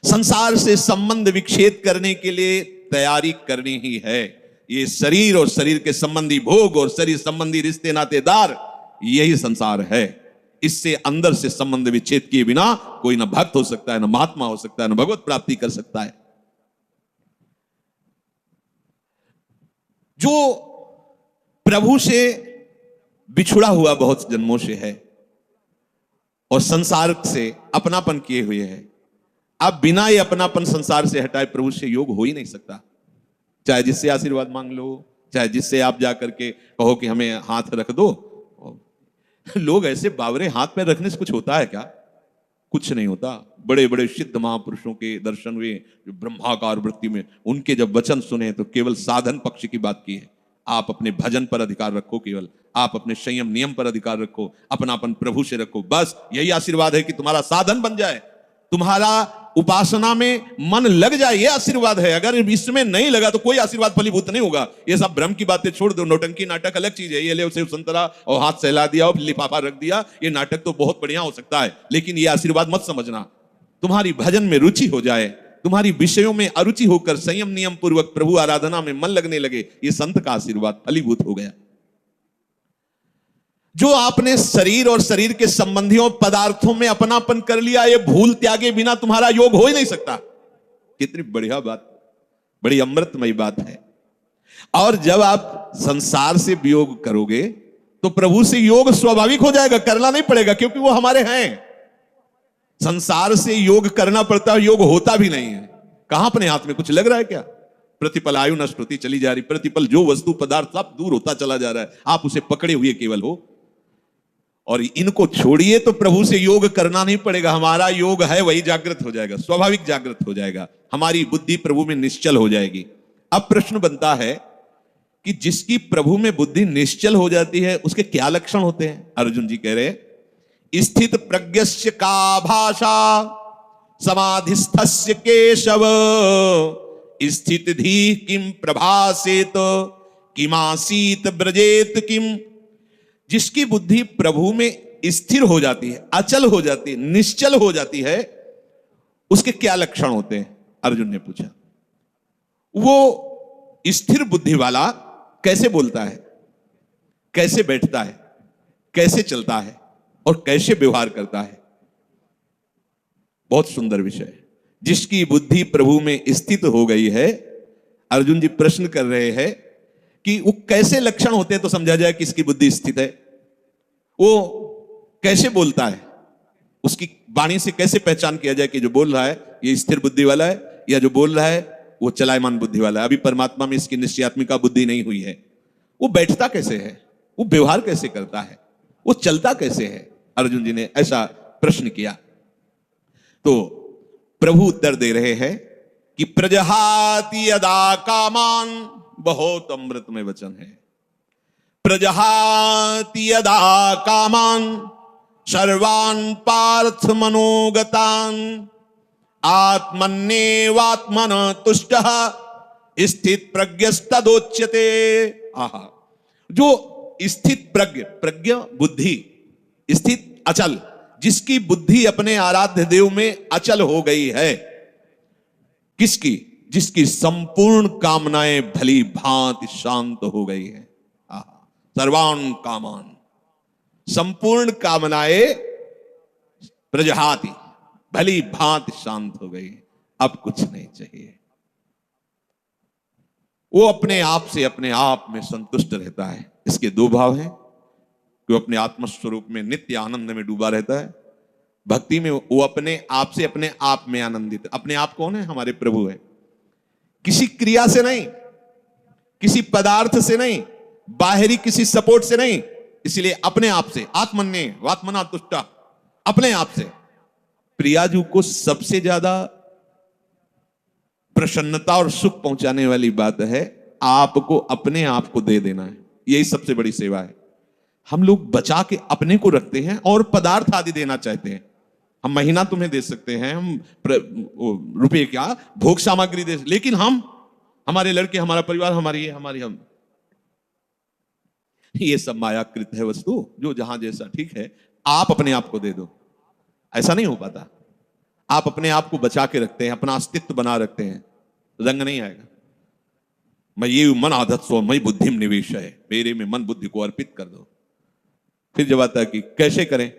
संसार से संबंध विच्छेद करने के लिए तैयारी करनी ही है। ये शरीर और शरीर के संबंधी भोग और शरीर संबंधी रिश्ते नातेदार, यही संसार है। इससे अंदर से संबंध विच्छेद किए बिना कोई ना भक्त हो सकता है, ना महात्मा हो सकता है, ना भगवत प्राप्ति कर सकता है। जो प्रभु से बिछुड़ा हुआ बहुत जन्मों से है और संसार से अपनापन किए हुए है, अब बिना ये अपनापन संसार से हटाए प्रभु से योग हो ही नहीं सकता। चाहे जिससे आशीर्वाद मांग लो, चाहे जिससे आप जाकर के कहो कि हमें हाथ रख दो। लोग ऐसे बावरे हाथ में रखने से कुछ होता है क्या? कुछ नहीं होता। बड़े बड़े सिद्ध महापुरुषों के दर्शन हुए जो ब्रह्माकार वृत्ति में, उनके जब वचन सुने तो केवल साधन पक्ष की बात की है। आप अपने भजन पर अधिकार रखो, केवल आप अपने संयम नियम पर अधिकार रखो, अपनापन प्रभु से रखो, बस यही आशीर्वाद है कि तुम्हारा साधन बन जाए, तुम्हारा उपासना में मन लग जाए, ये आशीर्वाद है। अगर इसमें नहीं लगा तो कोई आशीर्वाद फलीभूत नहीं होगा। ये सब भ्रम की बातें छोड़ दो। नौटंकी नाटक अलग चीज है, ये ले उसे संतरा और हाथ सहला दिया और लिफाफा रख दिया, ये नाटक तो बहुत बढ़िया हो सकता है, लेकिन ये आशीर्वाद मत समझना। तुम्हारी भजन में रुचि हो जाए, तुम्हारी विषयों में अरुचि होकर संयम नियम पूर्वक प्रभु आराधना में मन लगने लगे, ये संत का आशीर्वाद फलीभूत हो गया। जो आपने शरीर और शरीर के संबंधियों पदार्थों में अपनापन कर लिया, ये भूल त्यागे बिना तुम्हारा योग हो ही नहीं सकता। कितनी बढ़िया बात, बड़ी अमृतमयी बात है। और जब आप संसार से वियोग करोगे तो प्रभु से योग स्वाभाविक हो जाएगा, करना नहीं पड़ेगा, क्योंकि वो हमारे हैं। संसार से योग करना पड़ता है, योग होता भी नहीं है। कहां अपने हाथ में कुछ लग रहा है क्या? प्रतिपल आयु नष्ट होती चली जा रही, प्रतिपल जो वस्तु पदार्थ सब दूर होता चला जा रहा है, आप उसे पकड़े हुए केवल हो। और इनको छोड़िए तो प्रभु से योग करना नहीं पड़ेगा, हमारा योग है वही जागृत हो जाएगा, स्वाभाविक जागृत हो जाएगा, हमारी बुद्धि प्रभु में निश्चल हो जाएगी। अब प्रश्न बनता है कि जिसकी प्रभु में बुद्धि निश्चल हो जाती है उसके क्या लक्षण होते हैं? अर्जुन जी कह रहे, स्थित प्रज्ञस्य का भाषा समाधिस्थस्य केशव स्थित धी किम प्रभासेत किमासीत ब्रजेत किम। जिसकी बुद्धि प्रभु में स्थिर हो जाती है, अचल हो जाती है, निश्चल हो जाती है, उसके क्या लक्षण होते हैं? अर्जुन ने पूछा। वो स्थिर बुद्धि वाला कैसे बोलता है, कैसे बैठता है, कैसे चलता है और कैसे व्यवहार करता है? बहुत सुंदर विषय है। जिसकी बुद्धि प्रभु में स्थित हो गई है, अर्जुन जी प्रश्न कर रहे हैं कि वो कैसे लक्षण होते हैं तो समझा जाए कि इसकी बुद्धि स्थित है। वो कैसे बोलता है, उसकी वाणी से कैसे पहचान किया जाए कि जो बोल रहा है ये स्थिर बुद्धि वाला है या जो बोल रहा है वो चलायमान बुद्धि वाला है। अभी परमात्मा में इसकी निश्चयात्मिका बुद्धि नहीं हुई है। वो बैठता कैसे है, वो व्यवहार कैसे करता है, वो चलता कैसे है? अर्जुन जी ने ऐसा प्रश्न किया तो प्रभु उत्तर दे रहे हैं कि प्रजहाति यदा कामान, बहुत अमृतमय वचन है। प्रजहाति यदा कामान सर्वान् पार्थ मनोगतान् आत्मन्येवात्मन तुष्टः स्थित प्रज्ञस्तदोच्यते। आहा, जो स्थित प्रज्ञ बुद्धि, स्थित अचल, जिसकी बुद्धि अपने आराध्य देव में अचल हो गई है, किसकी? जिसकी संपूर्ण कामनाएं भली भांति शांत हो गई है। सर्वान् कामान, संपूर्ण कामनाएं प्रजहाति भली भांति शांत हो गई, अब कुछ नहीं चाहिए। वो अपने आप से अपने आप में संतुष्ट रहता है। इसके दो भाव हैं कि वो अपने आत्मस्वरूप में नित्य आनंद में डूबा रहता है। भक्ति में वो अपने आप से अपने आप में आनंदित। अपने आप कौन है? हमारे प्रभु है। किसी क्रिया से नहीं, किसी पदार्थ से नहीं, बाहरी किसी सपोर्ट से नहीं, इसलिए अपने आप से, आत्मन्य वात्मना तुष्टा, अपने आप से प्रियाजू को सबसे ज्यादा प्रसन्नता और सुख पहुंचाने वाली बात है आपको अपने आप को दे देना है। यही सबसे बड़ी सेवा है। हम लोग बचा के अपने को रखते हैं और पदार्थ आदि देना चाहते हैं। हम महीना तुम्हें दे सकते हैं, हम रुपए क्या भोग सामग्री दे, लेकिन हम हमारे लड़के, हमारा परिवार, हमारी हम ये सब मायाकृत है वस्तु, जो जहां जैसा ठीक है आप अपने आप को दे दो। ऐसा नहीं हो पाता। आप अपने आप को बचा के रखते हैं, अपना अस्तित्व बना रखते हैं, रंग नहीं आएगा। मैं ये मन आदत सो मई बुद्धि में निवेश है, मेरे में मन बुद्धि को अर्पित कर दो। फिर जब आता है कि कैसे करें,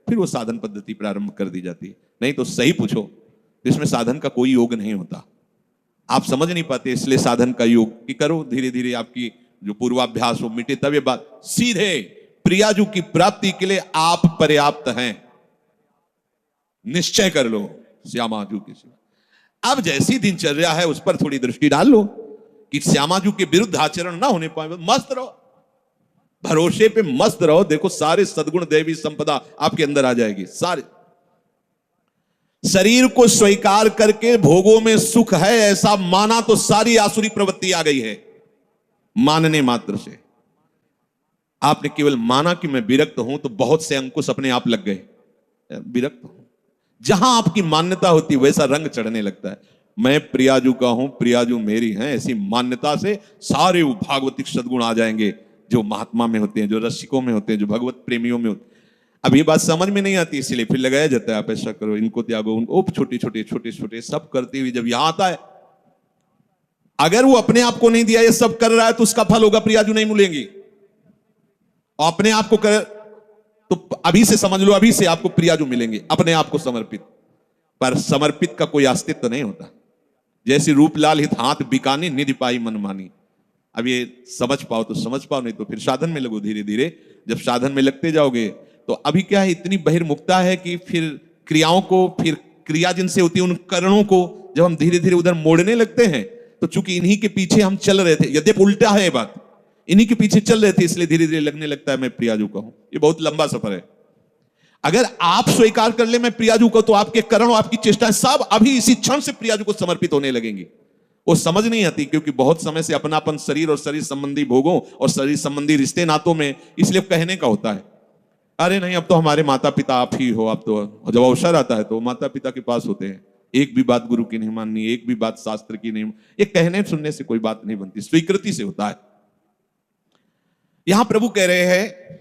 फिर वो साधन पद्धति प्रारंभ कर दी जाती है। नहीं तो सही पूछो, इसमें साधन का कोई योग नहीं होता। आप समझ नहीं पाते, इसलिए साधन का योग कि करो, धीरे धीरे आपकी जो पूर्वाभ्यास हो मिटे, तब ये बात सीधे प्रियाजू की प्राप्ति के लिए आप पर्याप्त हैं। निश्चय कर लो श्यामाजू की सेवा। अब जैसी दिनचर्या है उस पर थोड़ी दृष्टि डाल लो कि श्यामाजू के विरुद्ध आचरण ना होने पाए। मस्त रहो, भरोसे पे मस्त रहो। देखो सारे सद्गुण दैवी संपदा आपके अंदर आ जाएगी। सारे शरीर को स्वीकार करके भोगों में सुख है ऐसा माना तो सारी आसुरी प्रवृत्ति आ गई है। मानने मात्र से आपने केवल माना कि मैं विरक्त हूं तो बहुत से अंकुश अपने आप लग गए। विरक्त हूं, जहां आपकी मान्यता होती वैसा रंग चढ़ने लगता है। मैं प्रियाजू का हूं, प्रियाजू मेरी हैं, ऐसी मान्यता से सारे वो भागवतिक सद्गुण आ जाएंगे जो महात्मा में होते हैं, जो रसिकों में होते हैं, जो भगवत प्रेमियों में होते हैं। अब ये बात समझ में नहीं आती, इसीलिए फिर लगाया जाता है आप ऐसा करो, इनको त्यागो, उनको छोटे छोटे छोटे छोटे सब करते हुए जब यहां आता है, अगर वो अपने आप को नहीं दिया, ये सब कर रहा है तो उसका फल होगा प्रियाजू नहीं मिलेंगी। और अपने आप को कर तो अभी से समझ लो, अभी से आपको प्रियाजू मिलेंगे अपने आप को समर्पित। पर समर्पित का कोई अस्तित्व नहीं होता। जैसे रूपलाल हित हाथ बिकानी निधि पाई मन मानी। अब ये समझ पाओ तो समझ पाओ, नहीं तो फिर साधन में लगो। धीरे धीरे जब साधन में लगते जाओगे तो अभी क्या है, इतनी बहिर्मुखता है कि फिर क्रियाओं को, फिर क्रिया जिनसे होती है उन करणों को जब हम धीरे धीरे उधर मोड़ने लगते हैं, तो चूंकि इन्हीं के पीछे हम चल रहे थे, यद्यपि उल्टा है ये बात, इन्हीं के पीछे चल रहे थे, इसलिए धीरे धीरे लगने लगता है मैं प्रियाजू का हूं। ये बहुत लंबा सफर है। अगर आप स्वीकार कर ले मैं प्रियाजू को, तो आपके करण और आपकी चेष्टाएं सब अभी इसी क्षण से प्रियाजू को समर्पित होने लगेंगी। वो समझ नहीं आती क्योंकि बहुत समय से अपनापन शरीर और शरीर संबंधी भोगों और शरीर संबंधी रिश्ते नातों में, इसलिए कहने का होता है अरे नहीं अब तो हमारे माता पिता आप ही हो। अब तो जब अवसर आता है तो माता पिता के पास होते हैं, एक भी बात गुरु की नहीं माननी, एक भी बात शास्त्र की नहीं। ये कहने सुनने से कोई बात नहीं बनती, स्वीकृति से होता है। यहां प्रभु कह रहे हैं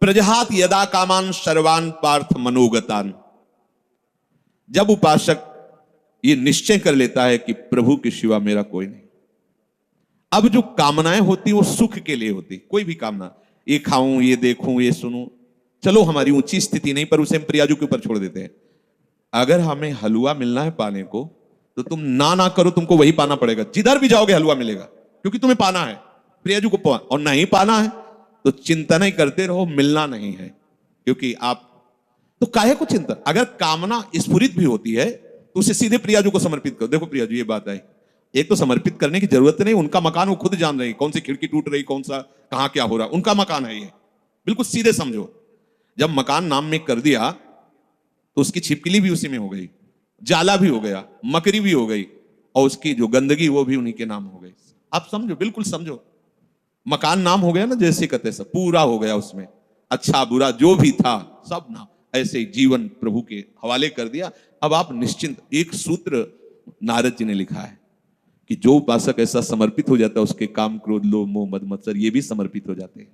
प्रजहात यदा कामान सर्वान पार्थ मनोगतान। जब उपासक ये निश्चय कर लेता है कि प्रभु के सिवा मेरा कोई नहीं, अब जो कामनाएं होती वो सुख के लिए होती। कोई भी कामना, ये खाऊं, ये देखूं, ये सुनूं, चलो हमारी ऊंची स्थिति नहीं, पर उसे हम प्रियाजू के ऊपर छोड़ देते हैं। अगर हमें हलवा मिलना है पाने को, तो तुम ना करो, तुमको वही पाना पड़ेगा। जिधर भी जाओगे हलवा मिलेगा, क्योंकि तुम्हें पाना है प्रियाजू को। और नहीं पाना है तो चिंता नहीं करते रहो, मिलना नहीं है, क्योंकि आप तो काहे को चिंता। अगर कामना स्फुरित भी होती है तो उसे सीधे प्रियाजू को समर्पित करो। देखो प्रियाजू ये बात है, एक तो समर्पित करने की जरूरत नहीं, उनका मकान वो खुद जान रहे, कौन सी खिड़की टूट रही, कौन सा कहां क्या हो रहा, उनका मकान है ये, बिल्कुल सीधे समझो। जब मकान नाम में कर दिया तो उसकी छिपकली भी उसी में हो गई, जाला भी हो गया, मकरी भी हो गई, और उसकी जो गंदगी वो भी उन्हीं के नाम हो गई। आप समझो, बिल्कुल समझो। मकान नाम हो गया ना, जैसे कहते सब पूरा हो गया, उसमें अच्छा बुरा जो भी था सब नाम, ऐसे ही जीवन प्रभु के हवाले कर दिया। अब आप निश्चिंत। एक सूत्र नारद जी ने लिखा है कि जो उपासक ऐसा समर्पित हो जाता है, उसके काम क्रोध लोभ मोह मद मत्सर ये भी समर्पित हो जाते हैं।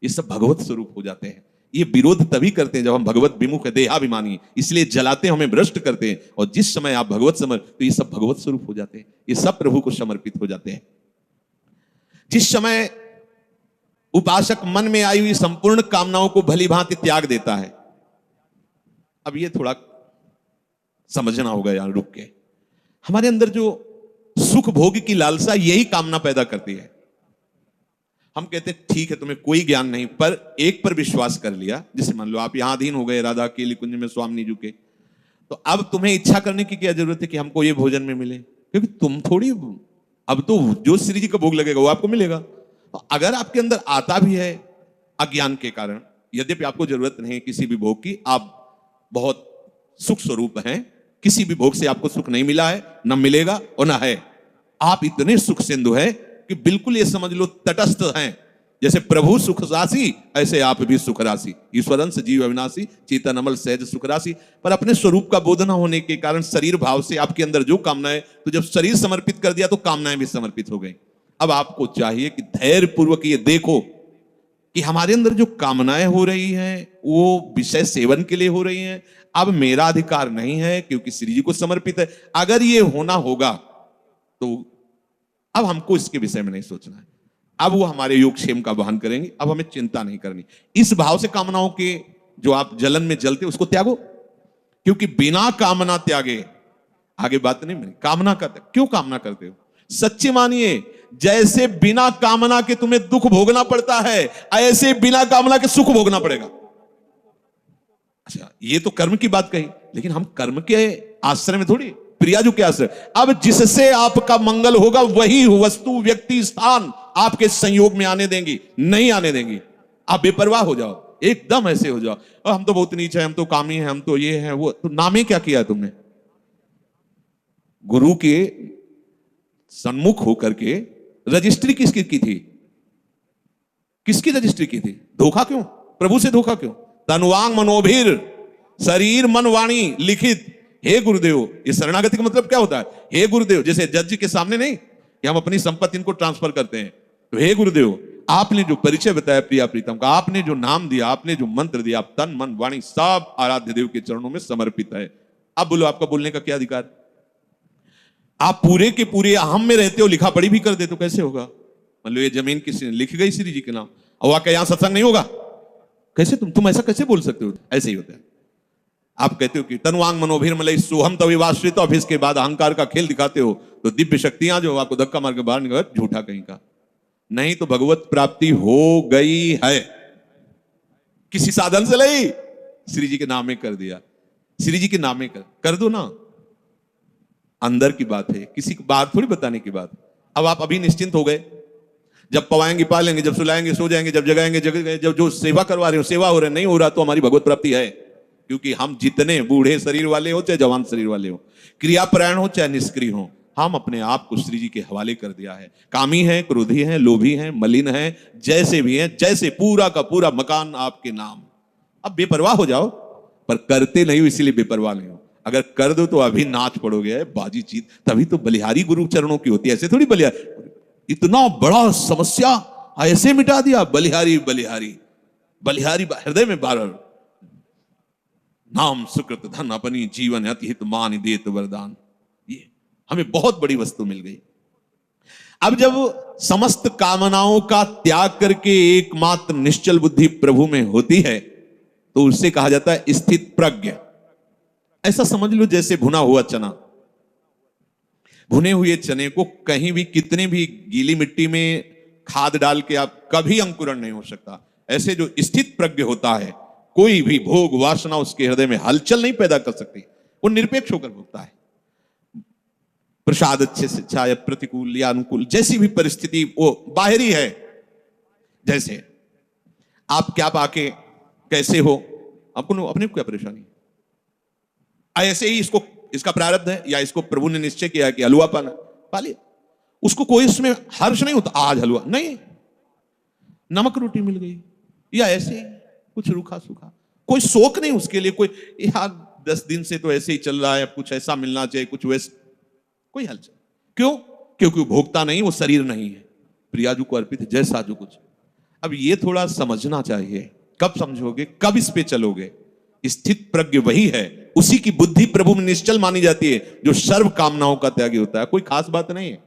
ये सब भगवत स्वरूप हो जाते हैं। ये विरोध तभी करते हैं जब हम भगवत विमुख देहाभिमानी, इसलिए जलाते हैं, हमें भ्रष्ट करते हैं। और जिस समय आप भगवत समर्पित, तो ये सब भगवत स्वरूप हो जाते हैं, ये सब प्रभु को समर्पित हो जाते हैं। जिस समय उपासक मन में आई हुई संपूर्ण कामनाओं को भली भांति त्याग देता है, अब ये थोड़ा समझना होगा यार रुक के। हमारे अंदर जो सुख भोग की लालसा, यही कामना पैदा करती है। हम कहते हैं ठीक है तुम्हें कोई ज्ञान नहीं, पर एक पर विश्वास कर लिया। जैसे मान लो आप यहां अधीन हो गए राधा केली कुंज में स्वामी जी के, तो अब तुम्हें इच्छा करने की क्या जरूरत है कि हमको ये भोजन में मिले, क्योंकि तुम थोड़ी, अब तो जो श्री जी का भोग लगेगा वो आपको मिलेगा। अगर आपके अंदर आता भी है अज्ञान के कारण, यद्यपि आपको जरूरत नहीं किसी भी भोग की, आप बहुत सुख स्वरूप हैं, किसी भी भोग से आपको सुख नहीं मिला है, न मिलेगा और न है। आप इतने सुख सिंधु है कि बिल्कुल ये समझ लो तटस्थ हैं। जैसे प्रभु सुख राशि, ऐसे आप भी सुख राशि। ईश्वरंस जीव अविनाशी, चेतन अमल सहज सुख राशि। पर अपने स्वरूप का बोध न होने के कारण शरीर भाव से आपके अंदर जो कामनाएं, तो जब शरीर समर्पित कर दिया तो कामनाएं भी समर्पित हो गई। अब आपको चाहिए कि धैर्य पूर्वक ये देखो कि हमारे अंदर जो कामनाएं हो रही हैं वो विषय सेवन के लिए हो रही हैं। अब मेरा अधिकार नहीं है क्योंकि श्री जी को समर्पित है। अगर ये होना होगा तो अब हमको इसके विषय में नहीं सोचना है। अब वो हमारे योगक्षेम का वहन करेंगे, अब हमें चिंता नहीं करनी। इस भाव से कामनाओं के जो आप जलन में जलते उसको त्यागो, क्योंकि बिना कामना त्यागे आगे बात नहीं बनी। कामना करते, क्यों कामना करते हो? सच्चे मानिए, जैसे बिना कामना के तुम्हें दुख भोगना पड़ता है, ऐसे बिना कामना के सुख भोगना पड़ेगा। अच्छा, ये तो कर्म की बात कही, लेकिन हम कर्म के आश्रय में थोड़ी, प्रियाजू के आश्रय। अब जिससे आपका मंगल होगा वही वस्तु, व्यक्ति, स्थान आपके संयोग में आने देंगी, नहीं आने देंगी। आप बेपरवाह हो जाओ, एकदम ऐसे हो जाओ, हम तो बहुत नीच है, हम तो कामी हैं, हम तो ये हैं वो। तो नामे क्या किया तुमने? गुरु के सन्मुख होकर के रजिस्ट्री किसकी की थी? किसकी रजिस्ट्री की थी? धोखा क्यों? प्रभु से धोखा क्यों? तनुवांग मनोभीर, शरीर मन वाणी लिखित। हे गुरुदेव, ये शरणागति का मतलब क्या होता है? हे गुरुदेव, जैसे जज के सामने नहीं कि हम अपनी संपत्ति इनको ट्रांसफर करते हैं, तो हे गुरुदेव, आपने जो परिचय बताया प्रिया प्रीतम का, आपने जो नाम दिया, आपने जो मंत्र दिया, आप तन मन वाणी सब आराध्य देव के चरणों में समर्पित है। अब बोलो, आपका बोलने का क्या अधिकार? आप पूरे के पूरे अहम में रहते हो, लिखा पढ़ी भी कर दे तो कैसे होगा? मतलब ये जमीन किसी ने लिख गई श्री जी के नाम, और वाकई यहां सत्संग नहीं होगा? कैसे तुम ऐसा कैसे बोल सकते हो? ऐसे ही होता है। आप कहते हो कि तनुवांग मनोभीर मलई सोहम तविवाश्रित, और फिर इसके बाद अहंकार का खेल दिखाते हो, तो दिव्य शक्तियां जो आपको धक्का मार के बाहर निकाल, झूठा कहीं का। नहीं तो भगवत प्राप्ति हो गई है, किसी साधन से नहीं, श्री जी के नाम में कर दिया। श्री जी के नाम में कर दो ना, अंदर की बात है, किसी को बात थोड़ी बताने की बात। अब आप अभी निश्चिंत हो गए, जब पवाएंगे पालेंगे, जब सुलाएंगे सो जाएंगे, जब जगाएंगे जगेंगे, जब जो सेवा करवा रहे हो सेवा हो रहे, नहीं हो रहा तो हमारी भगवत प्राप्ति है। क्योंकि हम जितने बूढ़े शरीर वाले हो चाहे जवान शरीर वाले हो, क्रियापरायण हो चाहे निष्क्रिय हो, हम अपने आप को श्री जी के हवाले कर दिया है। कामी है, क्रोधी है, लोभी है, मलिन है, जैसे भी है, जैसे पूरा का पूरा मकान आपके नाम। अब बेपरवाह हो जाओ, पर करते नहीं हो इसलिए बेपरवाह नहीं हो। अगर कर दो तो अभी नाच पड़ोगे, बाजी जीत। तभी तो बलिहारी गुरु चरणों की होती है, ऐसे थोड़ी बलिहारी। इतना बड़ा समस्या ऐसे मिटा दिया, बलिहारी बलिहारी बलिहारी हृदय में बार नाम सुकृत धन अपनी जीवन अति हित मान देत वरदान। ये हमें बहुत बड़ी वस्तु मिल गई। अब जब समस्त कामनाओं का त्याग करके एकमात्र निश्चल बुद्धि प्रभु में होती है, तो उससे कहा जाता है स्थित प्रज्ञ। ऐसा समझ लो जैसे भुना हुआ चना, भुने हुए चने को कहीं भी कितने भी गीली मिट्टी में खाद डाल के आप कभी अंकुरण नहीं हो सकता। ऐसे जो स्थित प्रज्ञ होता है, कोई भी भोग वासना उसके हृदय में हलचल नहीं पैदा कर सकती, वो निरपेक्ष होकर भोगता है। प्रसाद अच्छे से चाहे प्रतिकूल या अनुकूल, जैसी भी परिस्थिति वो बाहरी है। जैसे आप क्या पाके कैसे हो, आपको अपने को क्या परेशानी, ऐसे ही इसका प्रारब्ध है, या इसको प्रभु ने निश्चय किया कि हलवा पाना, पा लिया। उसको कोई इसमें हर्ष नहीं होता, आज हलवा नहीं, नमक रोटी मिल गई, या ऐसे कुछ रूखा सूखा, कोई शोक नहीं उसके लिए, कोई यार 10 दिन से तो ऐसे ही चल रहा है, कुछ ऐसा मिलना चाहिए, कुछ वैसे, कोई हलचल। क्यों? क्योंकि वो भोगता नहीं, वो शरीर नहीं है, प्रियाजू को अर्पित है, जैसा जो कुछ। अब ये थोड़ा समझना चाहिए, कब समझोगे, कब इस पे चलोगे। स्थित प्रज्ञ वही है, उसी की बुद्धि प्रभु में निश्चल मानी जाती है, जो सर्व कामनाओं का त्यागी होता है। कोई खास बात नहीं है,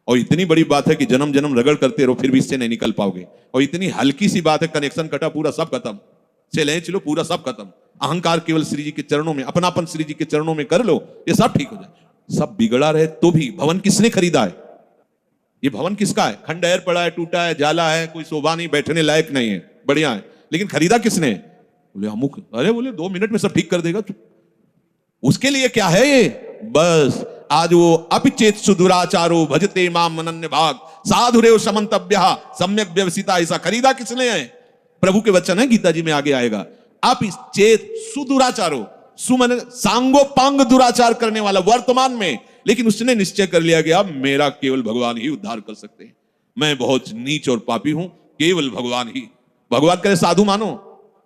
और इतनी बड़ी बात है कि जन्म जन्म रगड़ करते रहो फिर भी इससे नहीं निकल पाओगे। और इतनी हल्की सी बात है, कनेक्शन कटा पूरा सब खत्म, चले चलो पूरा सब खत्म। अहंकार केवल श्री जी के चरणों में, अपनापन श्री जी के चरणों में कर लो, ये सब ठीक हो जाए। सब बिगड़ा रहे तो भी, भवन किसने खरीदा है? ये भवन किसका है? खंडहर पड़ा है, टूटा है, जाला है, कोई शोभा नहीं, बैठने लायक नहीं है, बढ़िया है, लेकिन खरीदा किसने? बोले अमुक। अरे बोले 2 मिनट में सब ठीक कर देगा। उसके लिए क्या है ये? बस आज वो अपिचेत सुदुराचारो भजते माम अनन्य भाग साधुरेव समन्तव्यः सम्यक व्यवसिता, ऐसा खरीदा किसने है? प्रभु के वचन है, गीता जी में आगे आएगा। अपिचेत सुदुराचारो, सुमन सांगोपांग दुराचार करने वाला वर्तमान में, लेकिन उसने निश्चय कर लिया कि अब मेरा केवल भगवान ही उद्धार कर सकते हैं, मैं बहुत नीच और पापी हूं, केवल भगवान ही। भगवान कहे साधु मानो,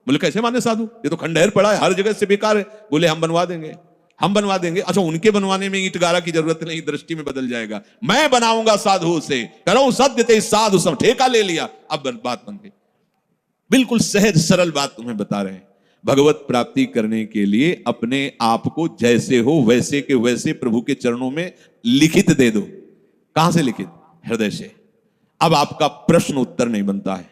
बोले कैसे माने साधु, ये तो खंडहर पड़ा है, हर जगह से बेकार है। बोले हम बनवा देंगे, हम बनवा देंगे। अच्छा, उनके बनवाने में ईंट गारा की जरूरत नहीं, दृष्टि में बदल जाएगा, मैं बनाऊंगा साधु से, करो सत्य ते साधु सब, ठेका ले लिया, अब बात बन गई। बिल्कुल सहज सरल बात तुम्हें बता रहे हैं। भगवत प्राप्ति करने के लिए अपने आप को जैसे हो वैसे के वैसे प्रभु के चरणों में लिखित दे दो। कहां से लिखित? हृदय से। अब आपका प्रश्न उत्तर नहीं बनता है,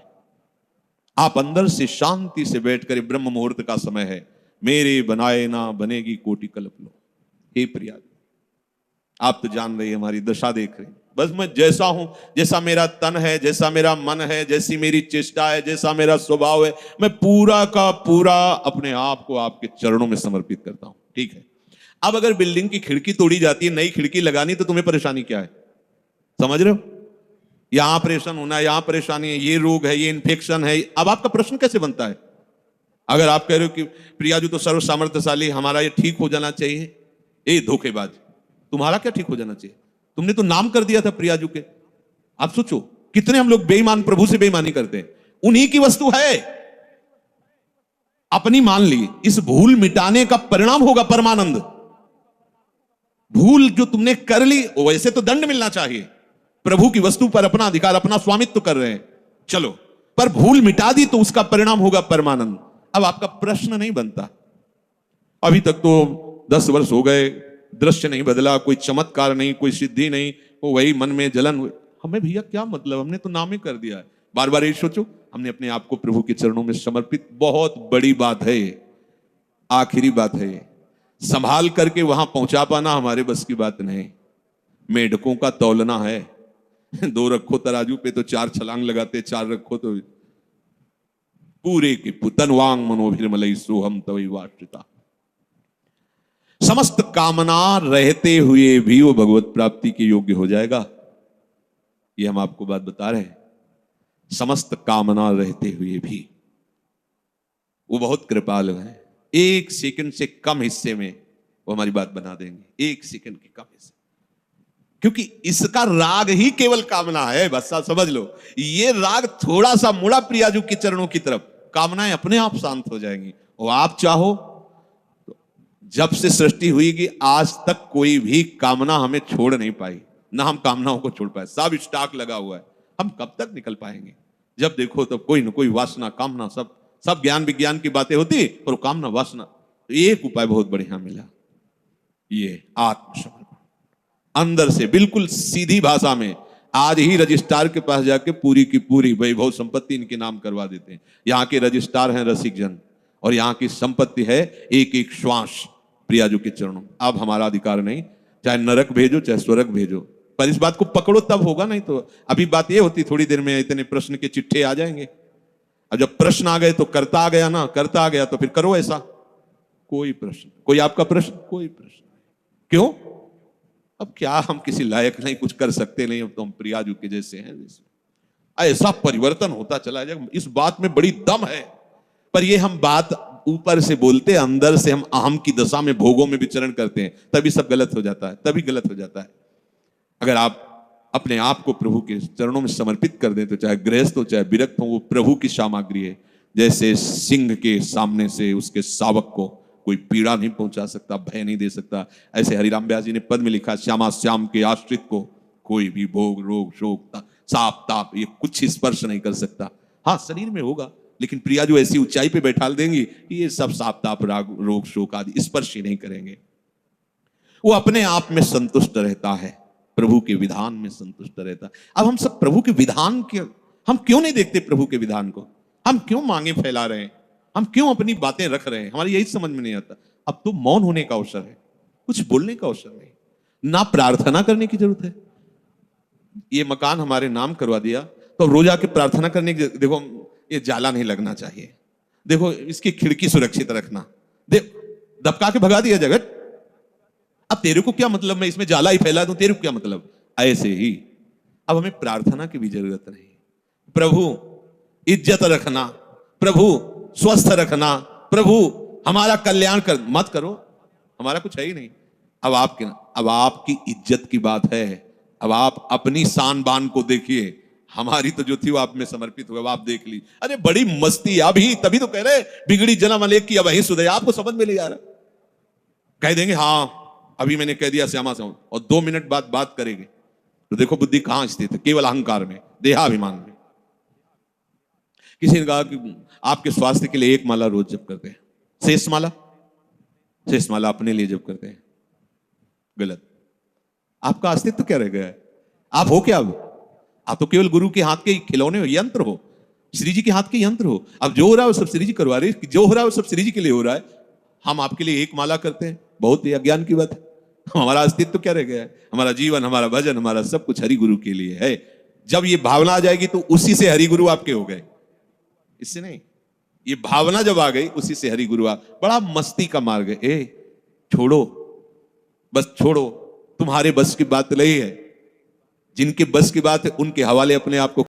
आप अंदर से शांति से बैठकर, ब्रह्म मुहूर्त का समय है, मेरे बनाए ना बनेगी कोटि कल्प लो। हे प्रिया, आप तो जान रही है, हमारी दशा देख रहे हैं, बस मैं जैसा हूं, जैसा मेरा तन है, जैसा मेरा मन है, जैसी मेरी चेष्टा है, जैसा मेरा स्वभाव है, मैं पूरा का पूरा अपने आप को आपके चरणों में समर्पित करता हूं। ठीक है, अब अगर बिल्डिंग की खिड़की तोड़ी जाती है, नई खिड़की लगानी, तो तुम्हें परेशानी क्या है? समझ रहे हो? यहां परेशान होना, यहां परेशानी है, ये रोग है, ये इन्फेक्शन है। अब आपका प्रश्न कैसे बनता है? अगर आप कह रहे हो कि प्रियाजू तो सर्व सामर्थ्यशाली, हमारा ये ठीक हो जाना चाहिए, ए धोखेबाज, तुम्हारा क्या ठीक हो जाना चाहिए? तुमने तो नाम कर दिया था प्रियाजू के। आप सोचो कितने हम लोग बेईमान, प्रभु से बेईमानी करते हैं। उन्हीं की वस्तु है, अपनी मान ली, इस भूल मिटाने का परिणाम होगा परमानंद। भूल जो तुमने कर ली, वैसे तो दंड मिलना चाहिए, प्रभु की वस्तु पर अपना अधिकार, अपना स्वामित्व कर रहे हैं, चलो, पर भूल मिटा दी तो उसका परिणाम होगा परमानंद। अब आपका प्रश्न नहीं बनता, अभी तक तो 10 वर्ष हो गए, दृश्य नहीं बदला, कोई चमत्कार नहीं, कोई सिद्धि नहीं, वो वही मन में जलन। हमें भैया क्या मतलब, हमने तो नाम ही कर दिया है। बार बार ये सोचो, हमने अपने आप को प्रभु के चरणों में समर्पित, बहुत बड़ी बात है, आखिरी बात है, संभाल करके वहां पहुंचा पाना हमारे बस की बात नहीं। मेढकों का तौलना है, 2 रखो तराजू पे तो 4 छलांग लगाते, 4 रखो तो पूरे के तनवांग मनोभिर्मलई सोहम तवै वाश्रिता। समस्त कामना रहते हुए भी वो भगवत प्राप्ति के योग्य हो जाएगा, ये हम आपको बात बता रहे हैं। समस्त कामना रहते हुए भी वो बहुत कृपालु है, 1 सेकंड से कम हिस्से में वो हमारी बात बना देंगे, 1 सेकंड के कम हिस्से, क्योंकि इसका राग ही केवल कामना है। बस समझ लो, ये राग थोड़ा सा मुड़ा प्रियाजू के चरणों की तरफ, कामनाएं अपने आप शांत हो जाएंगी। और आप चाहो तो, जब से सृष्टि हुई कि आज तक कोई भी कामना हमें छोड़ नहीं पाई, ना हम कामनाओं को छोड़ पाए, सब स्टॉक लगा हुआ है। हम कब तक निकल पाएंगे? जब देखो तब कोई ना कोई वासना, कामना, सब ज्ञान विज्ञान की बातें होती, और कामना वासना। तो एक उपाय बहुत बढ़िया मिला, ये आत्मसमर्पण। अंदर से बिल्कुल सीधी भाषा में, आज ही रजिस्ट्रार के पास जाके पूरी की पूरी वैभव संपत्ति इनके नाम करवा देते हैं। यहाँ के रजिस्ट्रार हैं रसिक जन, और यहाँ की संपत्ति है एक एक श्वास प्रियाजू के चरणों। अब हमारा अधिकार नहीं, चाहे नरक भेजो चाहे स्वर्ग भेजो, पर इस बात को पकड़ो तब होगा, नहीं तो अभी बात ये होती थोड़ी देर में इतने प्रश्न के चिट्ठे आ जाएंगे। अब जब प्रश्न आ गए तो करता आ गया ना, करता आ गया तो फिर करो ऐसा। कोई प्रश्न, कोई आपका प्रश्न, कोई प्रश्न क्यों? अब क्या हम किसी लायक नहीं, कुछ कर सकते नहीं, अब तो हम प्रियाजू के जैसे हैं। ऐसा परिवर्तन होता चला जाएगा, इस बात में बड़ी दम है। पर ये हम बात ऊपर से बोलते हैं, अंदर से हम अहम की दशा में, भोगों में विचरण करते हैं, तभी सब गलत हो जाता है, तभी गलत हो जाता है। अगर आप अपने आप को प्रभु के चरणों में समर्पित कर दें, तो चाहे गृहस्थ हो चाहे विरक्त हो, वो प्रभु की सामग्री है। जैसे सिंह के सामने से उसके शावक को कोई पीड़ा नहीं पहुंचा सकता, भय नहीं दे सकता, ऐसे हरिराम व्यास जी ने पद में लिखा, श्यामा श्याम के आश्रित को कोई भी भोग रोग शोक साप ताप ये कुछ स्पर्श नहीं कर सकता। हाँ, शरीर में होगा, लेकिन प्रियाजू ऐसी ऊंचाई पे बैठाल देंगी कि ये सब साप ताप रोग शोक आदि स्पर्श ही नहीं करेंगे। वो अपने आप में संतुष्ट रहता है, प्रभु के विधान में संतुष्ट रहता है। अब हम सब प्रभु के विधान के, हम क्यों नहीं देखते प्रभु के विधान को? हम क्यों मांगे फैला रहे हैं? हम क्यों अपनी बातें रख रहे हैं? हमारी यही समझ में नहीं आता। अब तो मौन होने का अवसर है, कुछ बोलने का अवसर नहीं, ना प्रार्थना करने की जरूरत है। ये मकान हमारे नाम करवा दिया, तो रोज आके प्रार्थना करने की, देखो ये जाला नहीं लगना चाहिए, देखो इसकी खिड़की सुरक्षित रखना, दबका के भगा दिया जगत। अब तेरे को क्या मतलब, मैं इसमें जाला ही फैला दूं, तेरे को क्या मतलब? ऐसे ही अब हमें प्रार्थना की भी जरूरत नहीं। प्रभु इज्जत रखना, प्रभु स्वस्थ रखना, प्रभु हमारा कल्याण कर मत करो, हमारा कुछ है ही नहीं। अब आपकी इज्जत की बात है। अब आप अपनी शान बान को देखिए, हमारी तो जो थी वो आप में समर्पित हुआ, आप देख ली। अरे बड़ी मस्ती, अभी तभी तो कह रहे बिगड़ी जन्म अनेक की अब वही सुधे। आपको समझ में नहीं आ रहा, कह देंगे हाँ अभी मैंने कह दिया श्यामा से, और 2 मिनट बाद बात करेंगे तो देखो बुद्धि कहां स्थित है, केवल अहंकार में, देहाभिमान में। किसी ने कहा कि आपके स्वास्थ्य के लिए 1 माला रोज जप करते हैं, शेष माला अपने लिए जप करते हैं। गलत। आपका अस्तित्व क्या रह गया है? आप हो क्या? आप तो केवल गुरु के हाथ के खिलौने हो, यंत्र हो, श्री जी के हाथ के यंत्र हो। अब जो हो रहा है वो सब श्री जी करवा रहे, जो हो रहा है वो सब श्री जी के लिए हो रहा है। हम आपके लिए 1 माला करते हैं, बहुत ही अज्ञान की बात है। हमारा अस्तित्व क्या रह गया है? हमारा जीवन, हमारा भजन, हमारा सब कुछ हरि गुरु के लिए है। जब ये भावना आ जाएगी तो उसी से हरि गुरु आपके हो गए, इससे नहीं। ये भावना जब आ गई उसी से हरि गुरु बड़ा मस्ती का मार्ग है। छोड़ो, बस छोड़ो, तुम्हारे बस की बात नहीं है। जिनके बस की बात है उनके हवाले अपने आप को